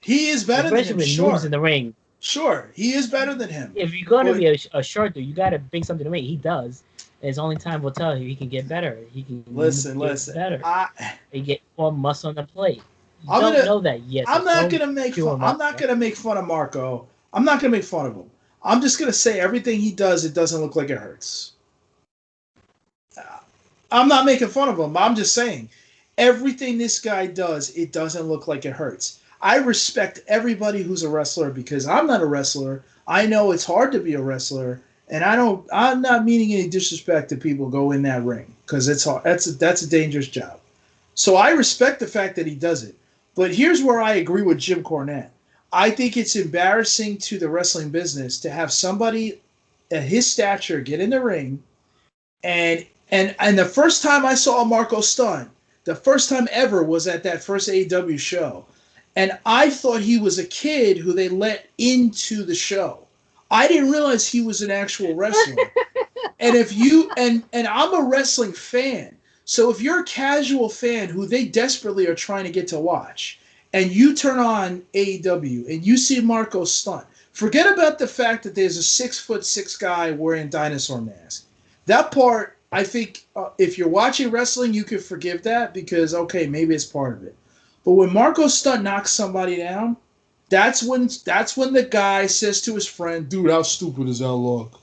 He is better than him. Especially with moves in the ring. Sure, he is better than him. If you're going to be a short dude, you got to bring something to me. He does. And it's only time will tell he can get better. He can get better. He get more muscle on the plate. You don't know that yet. I'm not going to make fun of Marco. I'm not going to make fun of him. I'm just going to say everything he does, it doesn't look like it hurts. I'm not making fun of him. I'm just saying everything this guy does, it doesn't look like it hurts. I respect everybody who's a wrestler because I'm not a wrestler. I know it's hard to be a wrestler, and I'm not meaning any disrespect to people who go in that ring because it's hard. That's a dangerous job. So I respect the fact that he does it. But here's where I agree with Jim Cornette. I think it's embarrassing to the wrestling business to have somebody at his stature get in the ring, and the first time I saw Marco Stunt, the first time ever was at that first AEW show. And I thought he was a kid who they let into the show. I didn't realize he was an actual wrestler. And and I'm a wrestling fan. So if you're a casual fan who they desperately are trying to get to watch, and you turn on AEW and you see Marco Stunt, forget about the fact that there's a 6'6" guy wearing dinosaur mask. That part, I think, if you're watching wrestling, you could forgive that because, okay, maybe it's part of it. But when Marco Stunt knocks somebody down, that's when the guy says to his friend, dude, how stupid does that look?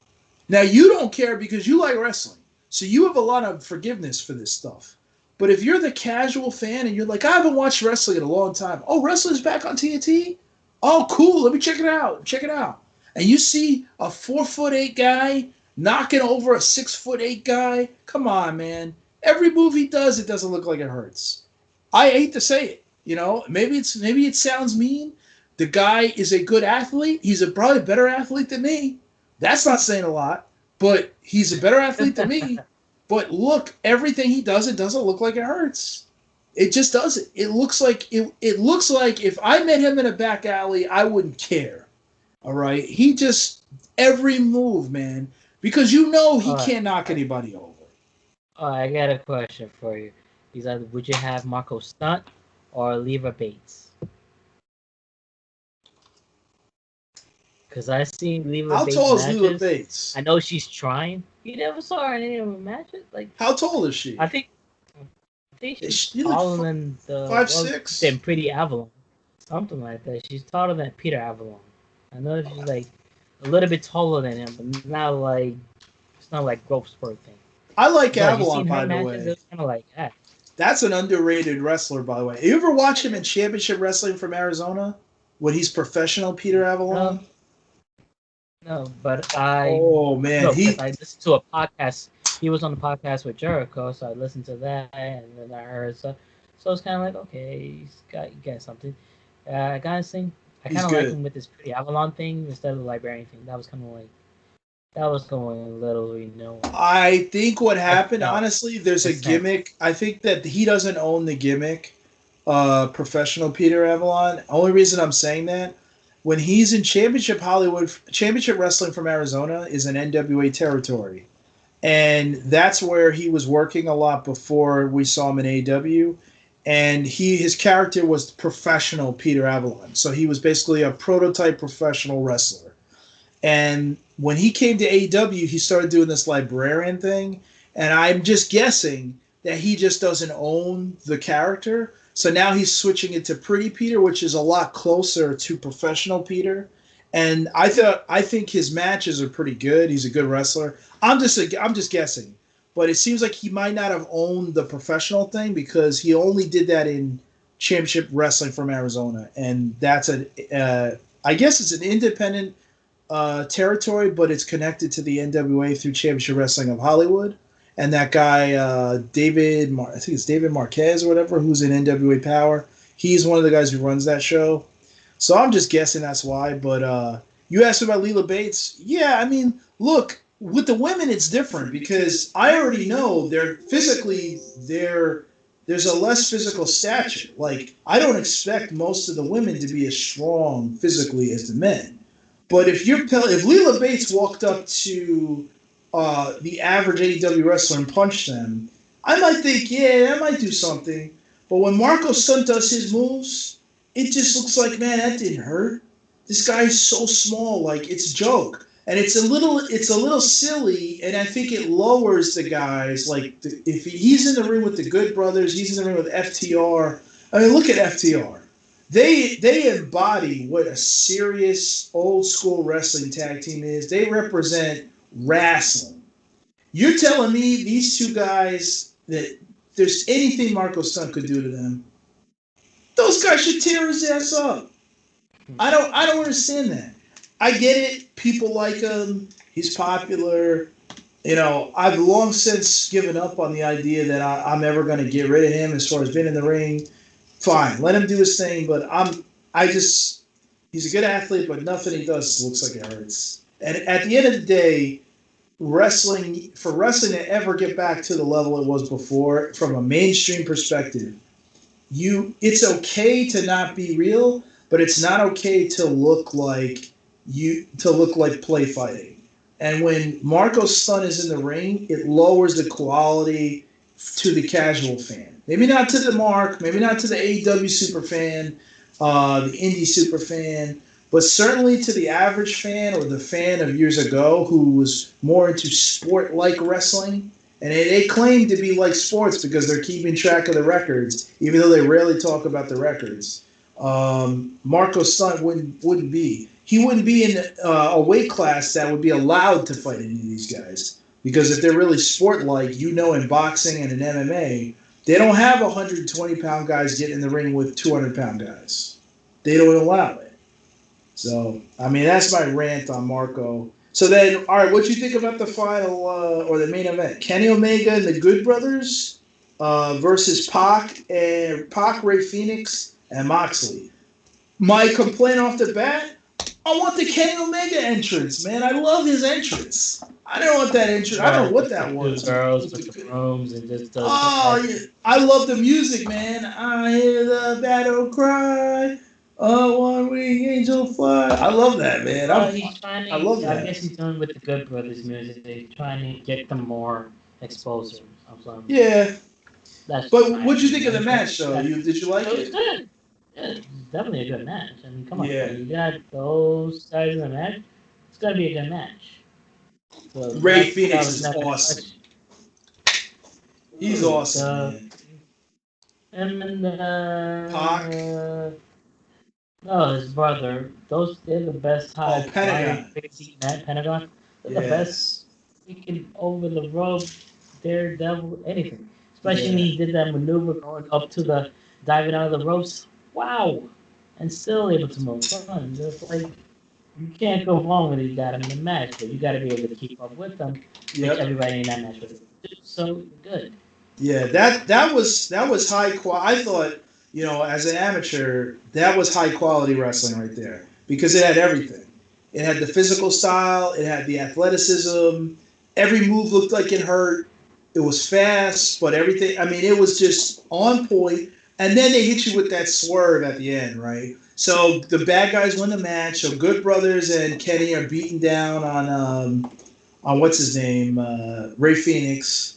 Now, you don't care because you like wrestling. So you have a lot of forgiveness for this stuff. But if you're the casual fan and you're like, I haven't watched wrestling in a long time. Oh, wrestling's back on TNT? Oh, cool. Let me check it out. Check it out. And you see a 4'8" guy knocking over a 6'8" guy. Come on, man. Every move he does, it doesn't look like it hurts. I hate to say it. You know, maybe it sounds mean. The guy is a good athlete. He's probably a better athlete than me. That's not saying a lot, but he's a better athlete than me. But look, everything he does, it doesn't look like it hurts. It just doesn't. It looks like if I met him in a back alley, I wouldn't care. All right, every move, man, because he can't knock anybody over. I got a question for you. He's either would you have Marco Stunt or Leva Bates? Because I seen Leva Bates. How tall is Leva Bates? I know she's trying. You never saw her in any of her matches. Like, how tall is she? I think she's taller than the 5'6". Than Pretty Avalon. Something like that. She's taller than Peter Avalon. I know she's like a little bit taller than him, but not like it's not like growth spurt thing. I like But you Avalon, seen her by the matches? It way. was kind of like that. That's an underrated wrestler, by the way. You ever watch him in Championship Wrestling from Arizona when he's professional, Peter No, Avalon? no, but I Oh man, no because he I listened to a podcast. He was on the podcast with Jericho, so I listened to that, and then I heard so. So it's kind of like okay, he got something. I gotta sing. I he's kind of like him good. with this pretty Avalon thing instead of the librarian thing. That was kind of like that was going a little, I think what I happened, felt honestly, there's a the sense. gimmick. I think that he doesn't own the gimmick. Professional Peter Avalon. Only reason I'm saying that, when he's in Championship Wrestling from Arizona is an NWA territory, and that's where he was working a lot before we saw him in AEW. And his character was professional Peter Avalon, so he was basically a prototype professional wrestler. And when he came to AEW, he started doing this librarian thing. And I'm just guessing that he just doesn't own the character. So now he's switching it to Pretty Peter, which is a lot closer to professional Peter. And I think his matches are pretty good. He's a good wrestler. I'm just guessing, but it seems like he might not have owned the professional thing because he only did that in Championship Wrestling from Arizona, and that's I guess it's an independent territory, but it's connected to the NWA through Championship Wrestling of Hollywood. And that guy, I think it's David Marquez or whatever, who's in NWA Power. He's one of the guys who runs that show. So I'm just guessing that's why. But you asked about Leela Bates. Yeah, I mean, look, with the women, it's different because I already know there's a less physical stature. Like I don't expect most of the women to be as strong physically as the men. But if Leela Bates walked up to the average AEW wrestler and punched them, I might think, yeah, that might do something. But when Marco Stunt does his moves, it just looks like, man, that didn't hurt. This guy is so small, like it's a joke, and it's a little silly, and I think it lowers the guys. Like if he's in the ring with the Good Brothers, he's in the ring with FTR. I mean, look at FTR. They embody what a serious old school wrestling tag team is. They represent wrestling. You're telling me these two guys that there's anything Marco Stunt could do to them, those guys should tear his ass up. I don't understand that. I get it. People like him. He's popular. I've long since given up on the idea that I'm ever going to get rid of him as far as being in the ring. Fine, let him do his thing, but I just, he's a good athlete, but nothing he does looks like it hurts. And at the end of the day, wrestling to ever get back to the level it was before, from a mainstream perspective, it's okay to not be real, but it's not okay to look like play fighting. And when Marco Stunt is in the ring, it lowers the quality to the casual fan. Maybe not to the mark, maybe not to the AEW super fan, the indie super fan, but certainly to the average fan or the fan of years ago who was more into sport like wrestling. And they claim to be like sports because they're keeping track of the records, even though they rarely talk about the records. Marco Stunt wouldn't be. He wouldn't be in a weight class that would be allowed to fight any of these guys. Because if they're really sport like, in boxing and in MMA, they don't have 120-pound guys getting in the ring with 200-pound guys. They don't allow it. So, I mean, that's my rant on Marco. So then, all right, what do you think about the final or the main event? Kenny Omega and the Good Brothers versus Pac, Ray Phoenix, and Moxley. My complaint off the bat, I want the Kenny Omega entrance, man. I love his entrance. I don't want that entrance. I don't know what With the that two was. girls with the brooms and just does Oh, that. yeah. I love the music, man. I hear the battle cry. Oh, one wing angel fly. I love that, man. He's trying I love to. I that. guess he's doing with the Good Brothers music, trying to get them more exposure. Yeah, That's just but my what'd you think opinion. of the match, though? That Did you like it was it? good. Yeah, it's definitely a good match. I mean, come on, Yeah. you got those sides of the match. It's gonna be a good match. So Ray that Phoenix was is nothing awesome. much. He's Ooh, awesome, man. him and Pac. No, his brother. They're the best Oh, high flying Pentagon. crazy Pentagon. They're the best Yes. freaking over the rope, daredevil, anything. Especially when Yeah. he did that maneuver going up to the diving out of the ropes. Wow! And still able to move on. Just like you can't go wrong when you got him in a match, but you got to be able to keep up with them, which Yep. everybody in that match was able to do. So good. Yeah, that was high quality. I thought, as an amateur, that was high quality wrestling right there because it had everything. It had the physical style, it had the athleticism. Every move looked like it hurt. It was fast, but everything. I mean, it was just on point. And then they hit you with that swerve at the end, right? So the bad guys win the match. So Good Brothers and Kenny are beating down on what's his name, Ray Phoenix,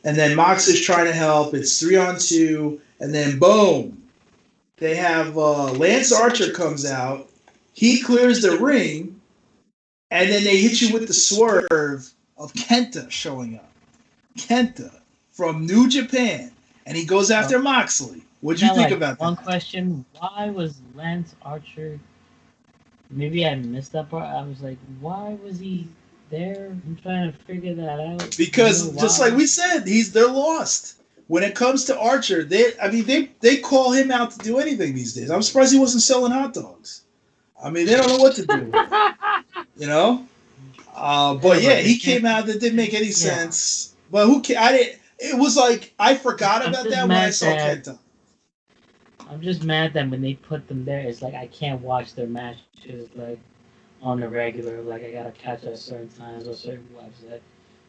and then Mox is trying to help. It's 3-on-2, and then boom, they have Lance Archer comes out. He clears the ring, and then they hit you with the swerve of Kenta showing up. Kenta from New Japan, and he goes Well, after Moxley. What'd you now, think like, about one that? question: why was Lance Archer? Maybe I missed that part. I was like, why was he there? I'm trying to figure that out. You know Because just like why? we said, they're lost. When it comes to Archer, they call him out to do anything these days. I'm surprised he wasn't selling hot dogs. I mean, they don't know what to do with him. You know. Yeah, But yeah, but they he can't. came out that didn't make any Yeah, sense. But who? I didn't. It was like I forgot I'm about just that when I mad saw that Kenta. I'm just mad that when they put them there, it's like I can't watch their matches like on the regular. Like I gotta catch at certain times or certain websites.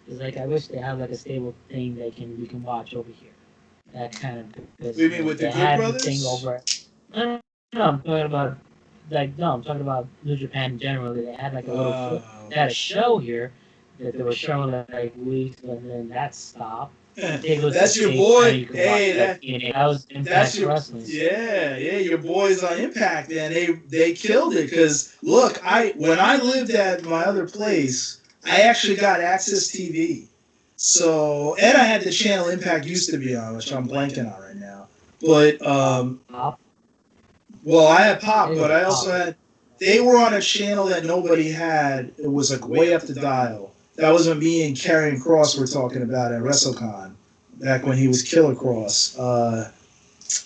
It's like I wish they had like a stable thing you can watch over here. That kind of You pisses me mean off. with the They Good had the thing Brothers? over. No, no, I'm talking about no, I'm talking about New Japan generally. They had like a little flip. They had a show here that they were showing like weeks, and then that stopped. They go to That's your States now. boy. You can watch Hey, like TNA. That was that's Impact your Wrestling. yeah. Your boys on Impact, man. They killed it. Cause look, I when I lived at my other place, I actually got Access TV. So and I had the channel Impact used to be on, which I'm blanking on right now. But Pop. well, I had I Pop, think it but was I Pop. also had. They were on a channel that nobody had. It was like way up the dial. That was when me and Karrion Cross were talking about at WrestleCon back when he was Killer Cross.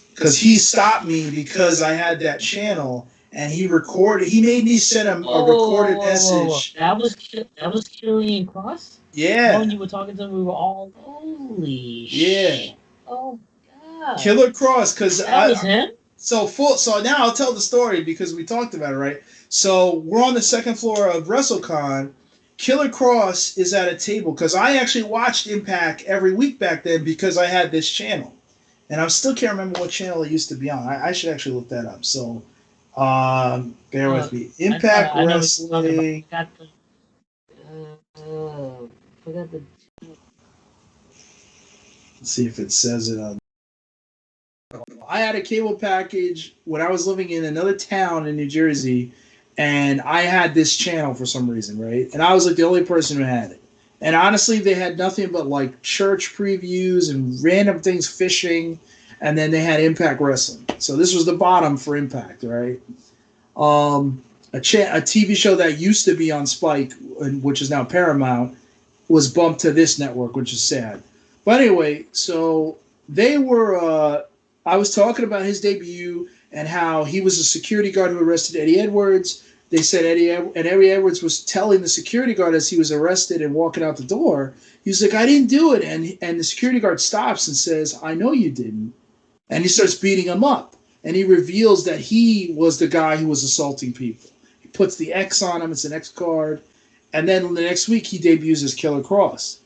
Because he stopped me because I had that channel and he recorded. He made me send him a Whoa, whoa, whoa, recorded whoa, whoa, whoa! message. That was Killian Cross. When Yeah, you were talking to him, we were all holy yeah, Oh God, Killer Cross. Because that was I him. so full. So now I'll tell the story because we talked about it, right? So we're on the second floor of WrestleCon. Killer Cross is at a table because I actually watched Impact every week back then because I had this channel, and I still can't remember what channel it used to be on. I should actually look that up. So, bear Uh, with me. Impact I know what you're talking about. Wrestling. I got the forgot the Let's see if it says it on. I had a cable package when I was living in another town in New Jersey, and I had this channel for some reason, right? And I was like the only person who had it. And honestly, they had nothing but like church previews and random things, fishing, and then they had Impact Wrestling. So this was the bottom for Impact, right? A TV show that used to be on Spike, which is now Paramount, was bumped to this network, which is sad. But anyway, so they were. I was talking about his debut and how he was a security guard who arrested Eddie Edwards. They said Eddie Edwards was telling the security guard as he was arrested and walking out the door. He was like, "I didn't do it," and the security guard stops and says, "I know you didn't," and he starts beating him up. And he reveals that he was the guy who was assaulting people. He puts the X on him; it's an X card. And then the next week, he debuts as Killer Cross.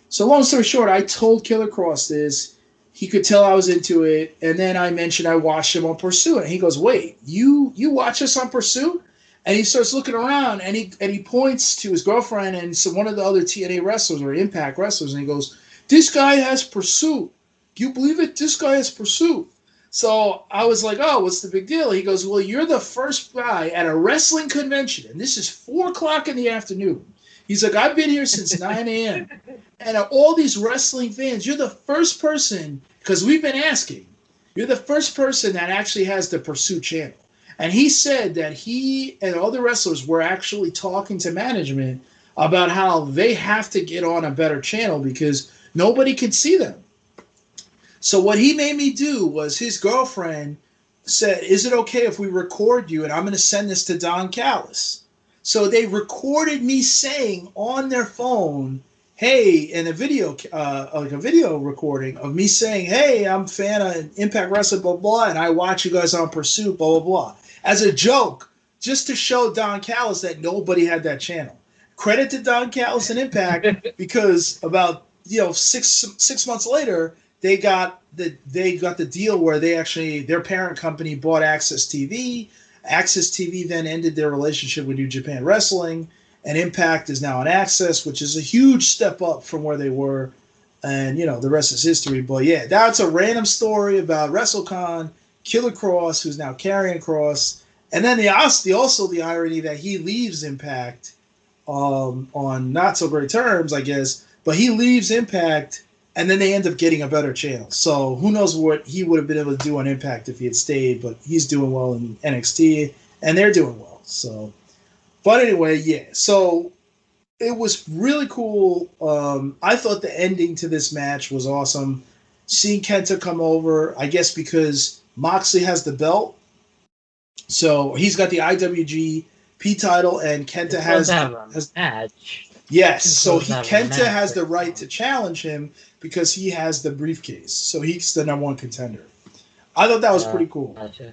So long story short, I told Killer Cross this. He could tell I was into it, and then I mentioned I watched him on Pursuit, and he goes, "Wait, you watch us on Pursuit?" And he starts looking around, and he points to his girlfriend and one of the other TNA wrestlers or Impact wrestlers, and he goes, "This guy has Pursuit. Do you believe it? This guy has Pursuit." So I was like, "Oh, what's the big deal?" He goes, "Well, you're the first guy at a wrestling convention, and this is 4 o'clock in the afternoon." He's like, "I've been here since 9 a.m. And all these wrestling fans, you're the first person, because we've been asking, you're the first person that actually has the Pursuit channel." And he said that he and other wrestlers were actually talking to management about how they have to get on a better channel because nobody can see them. So what he made me do was his girlfriend said, "Is it okay if we record you? And I'm going to send this to Don Callis." So they recorded me saying on their phone, "Hey," in a video, like a video recording of me saying, "Hey, I'm a fan of Impact Wrestling, blah blah, and I watch you guys on Pursuit, blah blah blah," as a joke, just to show Don Callis that nobody had that channel. Credit to Don Callis and Impact because about 6 months later they got the deal where they actually their parent company bought Access TV. Access TV then ended their relationship with New Japan Wrestling, and Impact is now on Access, which is a huge step up from where they were, and the rest is history. But yeah, that's a random story about WrestleCon, Killer Cross, who's now Karrion Cross, and then the irony that he leaves Impact on not so great terms, I guess, but he leaves Impact and then they end up getting a better channel. So who knows what he would have been able to do on Impact if he had stayed, but he's doing well in NXT, and they're doing well. So, but anyway, yeah. So it was really cool. I thought the ending to this match was awesome. Seeing Kenta come over, I guess because Moxley has the belt, so he's got the IWGP title, and Kenta has match. Yes, so Kenta has the right to challenge him because he has the briefcase. So he's the number one contender. I thought that was pretty cool. Gotcha.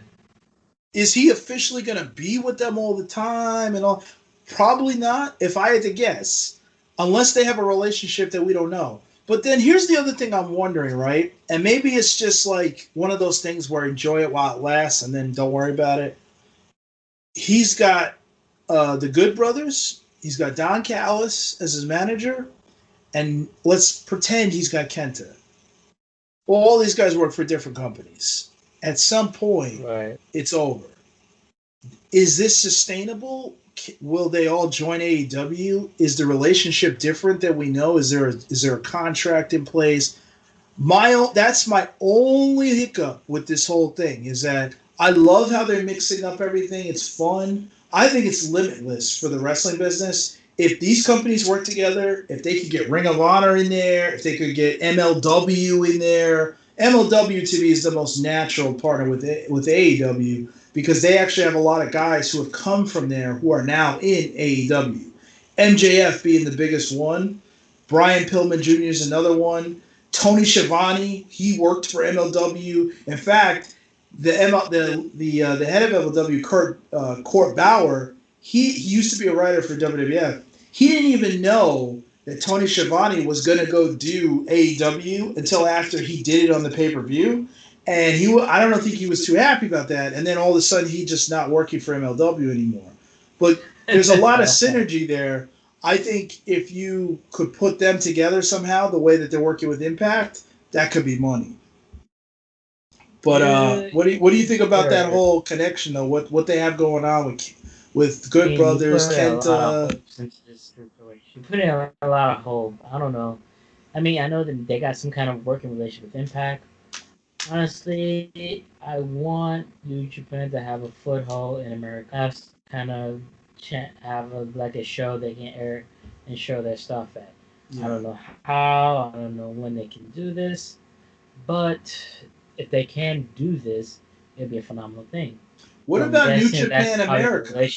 Is he officially going to be with them all the time and all? Probably not, if I had to guess, unless they have a relationship that we don't know. But then here's the other thing I'm wondering, right? And maybe it's just like one of those things where enjoy it while it lasts and then don't worry about it. He's got the Good Brothers. He's got Don Callis as his manager, and let's pretend he's got Kenta. Well, all these guys work for different companies. At some point, It's over. Is this sustainable? Will they all join AEW? Is the relationship different than we know? Is there a contract in place? That's my only hiccup with this whole thing is that I love how they're mixing up everything. It's fun. I think it's limitless for the wrestling business. If these companies work together, if they could get Ring of Honor in there, if they could get MLW in there, MLW to me is the most natural partner with AEW because they actually have a lot of guys who have come from there who are now in AEW. MJF being the biggest one. Brian Pillman Jr. is another one. Tony Schiavone, he worked for MLW. In fact, the head of MLW, Court Bauer, he used to be a writer for WWF. He didn't even know that Tony Schiavone was going to go do AEW until after he did it on the pay-per-view. And I don't think he was too happy about that. And then all of a sudden, he's just not working for MLW anymore. But there's a lot of synergy there. I think if you could put them together somehow, the way that they're working with Impact, that could be money. But what do you think about that whole connection though? What they have going on with Good Brothers, Kenta? You put in a lot of hope. I don't know. I mean, I know that they got some kind of working relationship with Impact. Honestly, I want New Japan to have a foothold in America. Have a show they can air and show their stuff at. Yeah. I don't know how. I don't know when they can do this, but if they can do this, it'd be a phenomenal thing. What about New Japan America?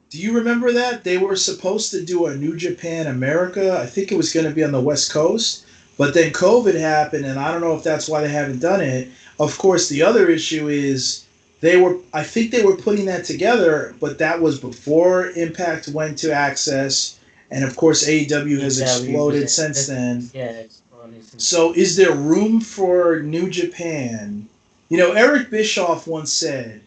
Do you remember that? They were supposed to do a New Japan America. I think it was going to be on the West Coast, but then COVID happened, and I don't know if that's why they haven't done it. Of course, the other issue is I think they were putting that together, but that was before Impact went to Access, and of course AEW has exploded since then. Yeah. So is there room for New Japan? Eric Bischoff once said,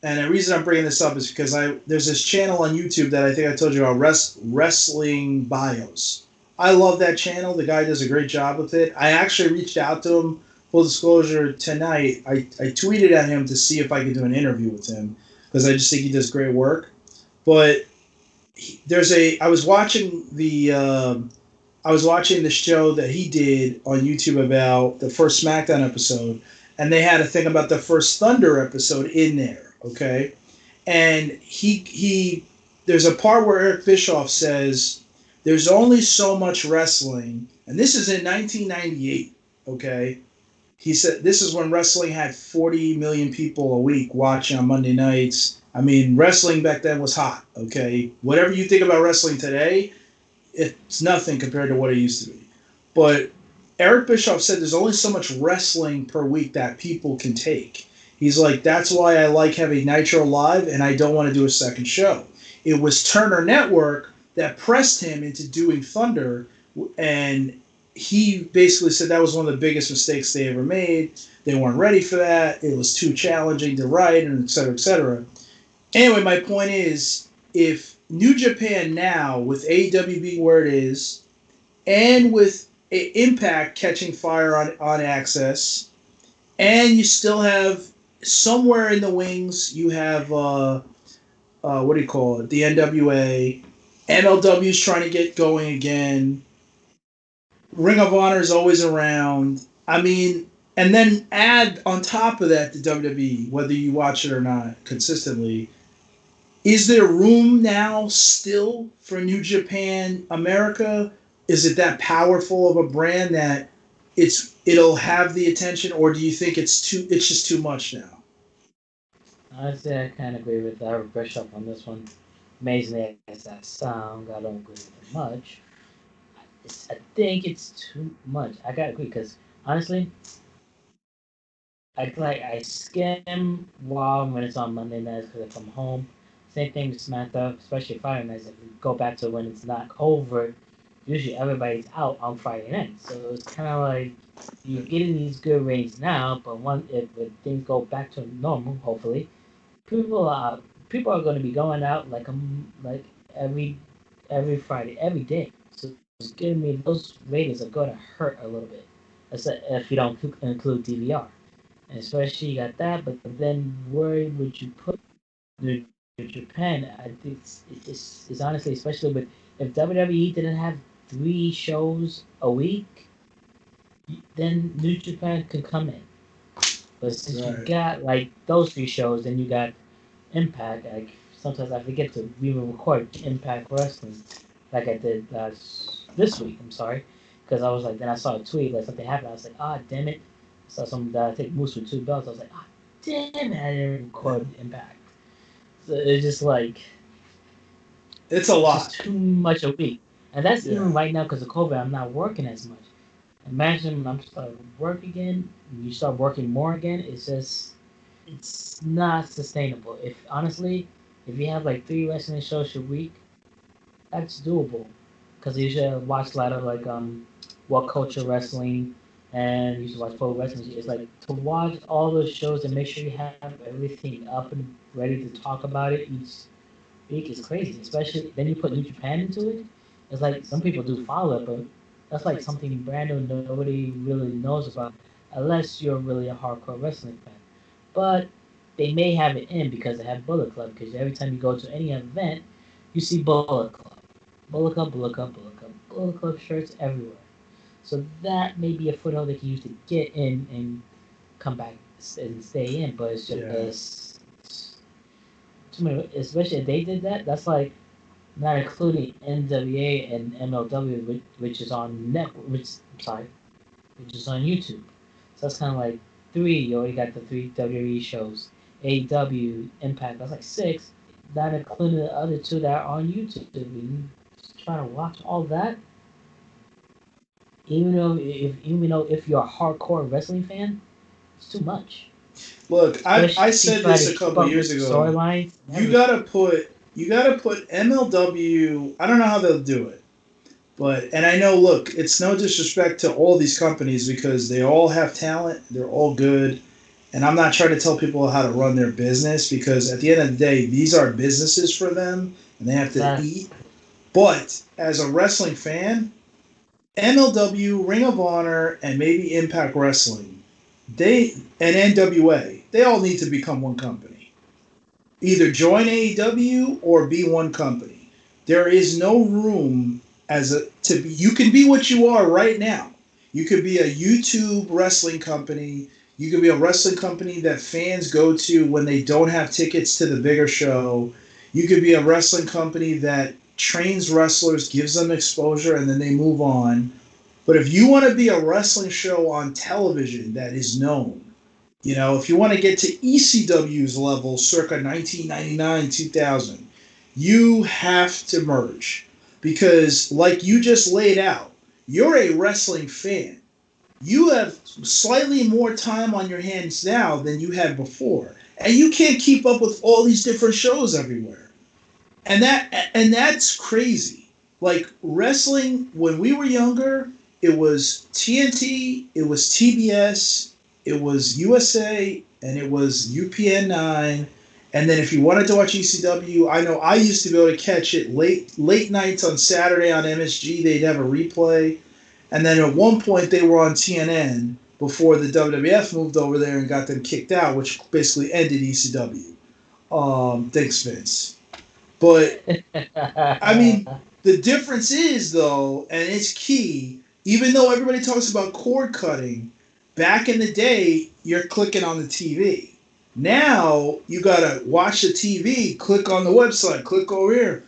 and the reason I'm bringing this up is because there's this channel on YouTube that I think I told you about, Wrestling Bios. I love that channel. The guy does a great job with it. I actually reached out to him, full disclosure, tonight. I tweeted at him to see if I could do an interview with him because I just think he does great work. But I was watching the show that he did on YouTube about the first SmackDown episode, and they had a thing about the first Thunder episode in there, okay? And he there's a part where Eric Bischoff says there's only so much wrestling, and this is in 1998. Okay, he said this is when wrestling had 40 million people a week watching on Monday nights. I mean, wrestling back then was hot. Okay, whatever you think about wrestling today, it's nothing compared to what it used to be. But Eric Bischoff said there's only so much wrestling per week that people can take. He's like, that's why I like having Nitro Live and I don't want to do a second show. It was Turner Network that pressed him into doing Thunder, and he basically said that was one of the biggest mistakes they ever made. They weren't ready for that. It was too challenging to write, and et cetera, et cetera. Anyway, my point is, if New Japan now, with AEW being where it is, and with Impact catching fire on Access, and you still have somewhere in the wings, you have what do you call it? The NWA. MLW is trying to get going again. Ring of Honor is always around. I mean, and then add on top of that the WWE, whether you watch it or not consistently. Is there room now still for New Japan America? Is it that powerful of a brand that it'll have the attention, or do you think it's just too much now? Honestly, I kind of agree with our Bishop on this one. Amazing as that sound, I don't agree with it much. I think it's too much. I gotta agree because honestly, I skim while when it's on Monday nights because I come home. Same thing with SmackDown, especially Friday nights. If we go back to when it's not over, usually everybody's out on Friday night. So it's kind of like you're getting these good ratings now, but if things go back to normal, hopefully, people are people are going to be going out like every every Friday, every day. So it's giving me those ratings are going to hurt a little bit, if you don't include DVR. And especially you got that, but then where would you put New Japan? I think it's honestly, especially with if WWE didn't have 3 shows a week, then New Japan could come in. But since you Right. got like those 3 shows, then you got Impact. Like sometimes I forget to even record Impact Wrestling, like I did this week. I'm sorry, because I was like, then I saw a tweet like something happened. I was like, ah, damn it. I saw some I think Moose with 2 belts. I was like, ah, damn it, I didn't record Impact. So it's just like It's a it's just lot. too much a week, and that's Yeah. even right now because of COVID. I'm not working as much. Imagine I'm starting to work again. And you start working more again. It's not sustainable. If honestly, if you have like 3 wrestling shows a week, that's doable. Because I usually watch a lot of like what culture wrestling, and used to watch pro wrestling. It's like to watch all those shows and make sure you have everything up and ready to talk about it each week is crazy. Especially then you put New Japan into it. It's like some people do follow it, but that's like something brand new nobody really knows about unless you're really a hardcore wrestling fan. But they may have it in because they have Bullet Club. Because every time you go to any event, you see Bullet Club, Bullet Club, Bullet Club, Bullet Club, Bullet Club shirts everywhere. So that may be a foothold they can use to get in and come back and stay in. But it's Yeah. just too many. Especially if they did that, that's like not including NWA and MLW, which is on net, which sorry, which is on YouTube. So that's kind of like 3. You already got the 3 WWE shows, AEW, Impact. That's like 6. Not including the other 2 that are on YouTube. And just trying to watch all that, even though if you're a hardcore wrestling fan, it's too much. Look, I Especially said try this to a keep couple up with years the ago. storylines and You everything. gotta put you gotta put MLW. I don't know how they'll do it, but and I know. Look, it's no disrespect to all these companies because they all have talent. They're all good, and I'm not trying to tell people how to run their business because at the end of the day, these are businesses for them and they have to Exactly. eat. But as a wrestling fan, MLW, Ring of Honor, and maybe Impact Wrestling, they and NWA, they all need to become one company. Either join AEW or be one company. There is no room as a to be. You can be what you are right now. You could be a YouTube wrestling company. You could be a wrestling company that fans go to when they don't have tickets to the bigger show. You could be a wrestling company that trains wrestlers, gives them exposure, and then they move on. But if you want to be a wrestling show on television that is known, if you want to get to ECW's level circa 1999, 2000, you have to merge. Because, like you just laid out, you're a wrestling fan. You have slightly more time on your hands now than you had before. And you can't keep up with all these different shows everywhere. And that's crazy. Like wrestling when we were younger, it was TNT, it was TBS, it was USA, and it was UPN 9. And then if you wanted to watch ECW, I know I used to be able to catch it late nights on Saturday on MSG. They'd have a replay, and then at one point they were on TNN before the WWF moved over there and got them kicked out, which basically ended ECW. Thanks, Vince. But I mean, the difference is though, and it's key. Even though everybody talks about cord cutting, back in the day, you're clicking on the TV. Now you gotta watch the TV, click on the website, click over here.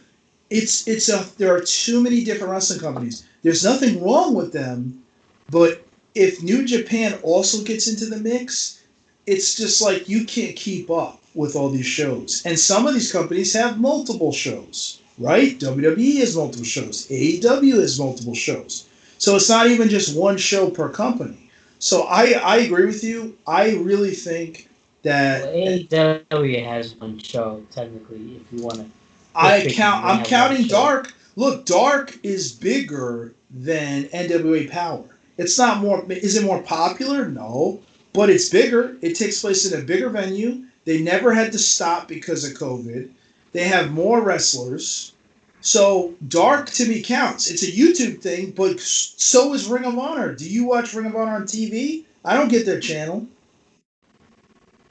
There are too many different wrestling companies. There's nothing wrong with them, but if New Japan also gets into the mix, it's just like you can't keep up with all these shows. And some of these companies have multiple shows, right? WWE has multiple shows. AEW has multiple shows. So it's not even just one show per company. So I agree with you. I really think Well, that AEW has one show technically. If you want to nitpick, they I'm have one counting show. Dark. Look, Dark is bigger than NWA Power. It's not more. Is it more popular? No, but it's bigger. It takes place in a bigger venue. They never had to stop because of COVID. They have more wrestlers. So Dark to me counts. It's a YouTube thing, but so is Ring of Honor. Do you watch Ring of Honor on TV? I don't get their channel.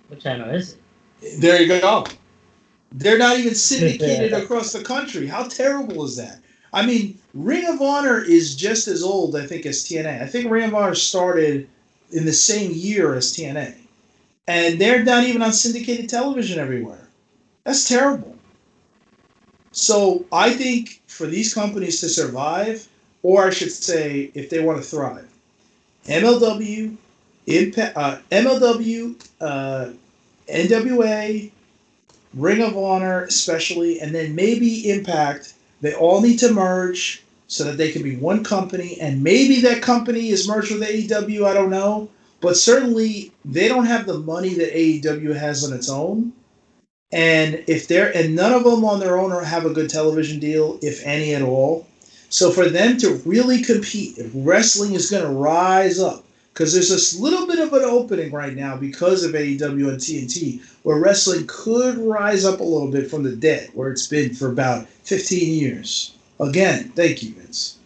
What channel is There you go. They're not even syndicated it? across the country. How terrible is that? I mean, Ring of Honor is just as old, I think, as TNA. I think Ring of Honor started in the same year as TNA. And they're not even on syndicated television everywhere. That's terrible. So I think for these companies to survive, or I should say, if they want to thrive, MLW, MLW, NWA, Ring of Honor, especially, and then maybe Impact, they all need to merge so that they can be one company. And maybe that company is merged with AEW, I don't know. But certainly they don't have the money that AEW has on its own. And none of them on their own have a good television deal, if any at all. So for them to really compete, if wrestling is going to rise up, because there's this little bit of an opening right now because of AEW and TNT, where wrestling could rise up a little bit from the dead, where it's been for about 15 years. Again, thank you, Vince.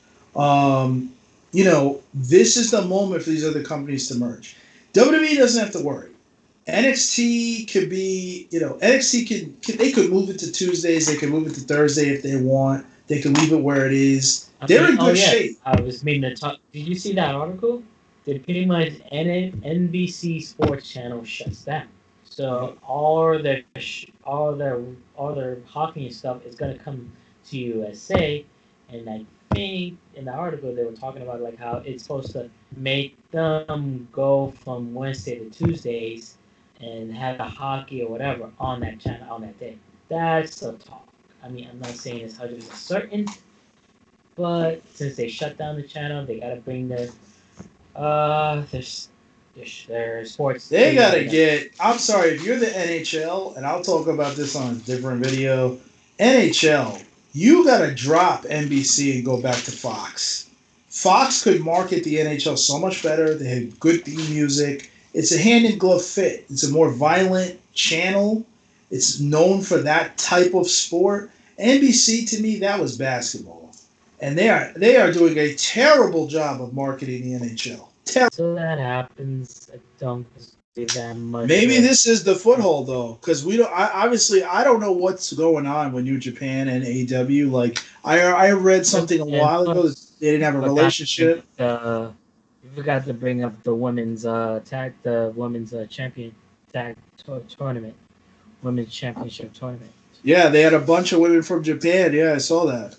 This is the moment for these other companies to merge. WWE doesn't have to worry. NXT could be, NXT they could move it to Tuesdays, they could move it to Thursday if they want. They can leave it where it is. I They're mean, in oh good yeah, shape. I was meaning to talk. Did you see that article? They pretty much NBC Sports Channel shuts down. So all their hockey and stuff is gonna come to USA, and I think in the article they were talking about like how it's supposed to make them go from Wednesday to Tuesdays, and have the hockey or whatever on that channel on that day. That's a talk. I mean, I'm not saying it's 100% certain, but since they shut down the channel, they gotta bring their sports. They They gotta gotta get. get. I'm sorry if you're the NHL, and I'll talk about this on a different video. NHL, you gotta drop NBC and go back to Fox. Fox could market the NHL so much better. They have good theme music. It's a hand in glove fit. It's a more violent channel. It's known for that type of sport. NBC to me that was basketball, and they are doing a terrible job of marketing the NHL. So that happens. I don't give that much of Maybe a. this is the foothold though, because we don't. Obviously, I don't know what's going on with New Japan and AEW. Like I read No, something a and while ago that plus, they didn't have a what happened with relationship. We forgot to bring up the women's champion tournament, women's championship tournament, Yeah, they had a bunch of women from Japan. Yeah, I saw that.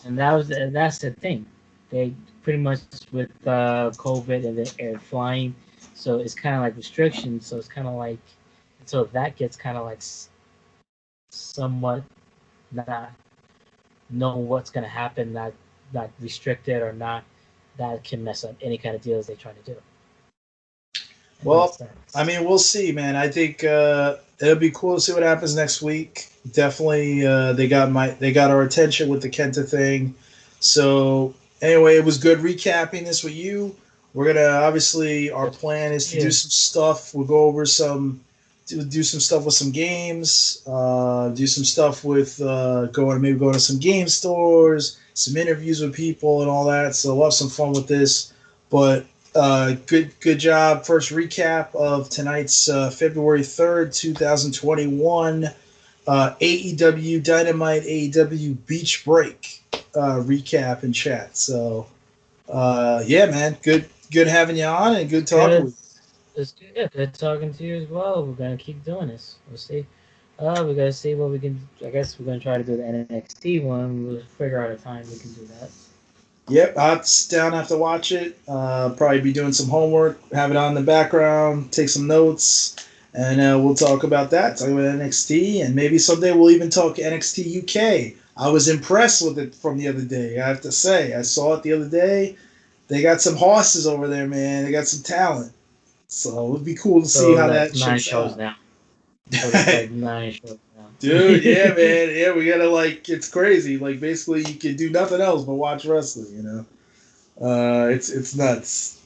and that's the thing. They pretty much with COVID and the air flying, so it's kind of like restrictions. So it's kind of like until that gets kind of like somewhat not knowing what's going to happen, not restricted or not, that can mess up any kind of deals they try to do. In that Well, I sense. mean, we'll see, man. I think it'll be cool to see what happens next week. Definitely, they got our attention with the Kenta thing. So anyway, it was good recapping this with you. We're gonna obviously our plan is to do Yeah. some stuff. We'll go over do some stuff with some games. Do some stuff with going to some game stores, some interviews with people and all that. So we'll have some fun with this. But good job. First recap of tonight's February 3rd, 2021 AEW Dynamite AEW Beach Break recap and chat. So yeah, man, good having you on and good talking Good. with It's good. Good talking to you as well. We're gonna keep doing this. We'll see. We gotta see what we can. I guess we're gonna try to do the NXT one. We'll figure out a time we can do that. you. Yep, I'll sit down, have to watch it. Probably be doing some homework, have it on in the background, take some notes, and we'll talk about that. Talk about NXT, and maybe someday we'll even talk NXT UK. I was impressed with it from the other day. I have to say, I saw it the other day. They got some horses over there, man. They got some talent. So it would be cool to see So how that's that nine shakes shows out. now. So that's like 9 shows Dude, yeah, now. man. Yeah, we gotta like it's crazy. Like basically you can do nothing else but watch wrestling, you know? It's nuts.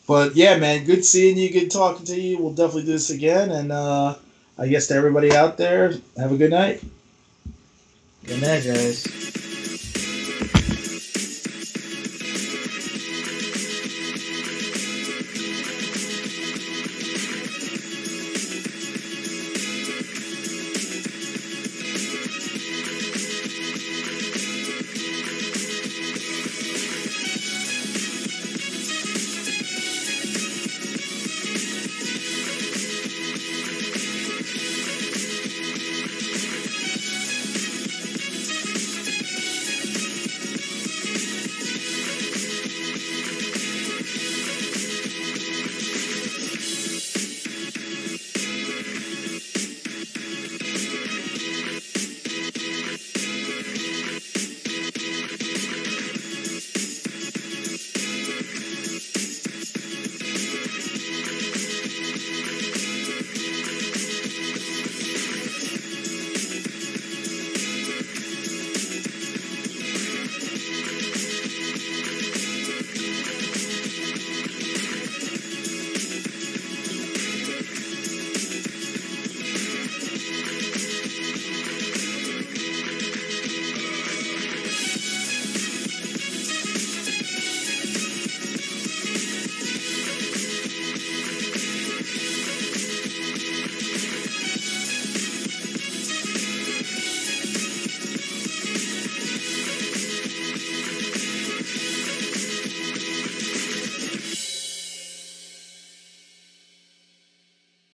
But yeah, man, good seeing you, good talking to you. We'll definitely do this again and I guess to everybody out there, have a good night. Good night, guys.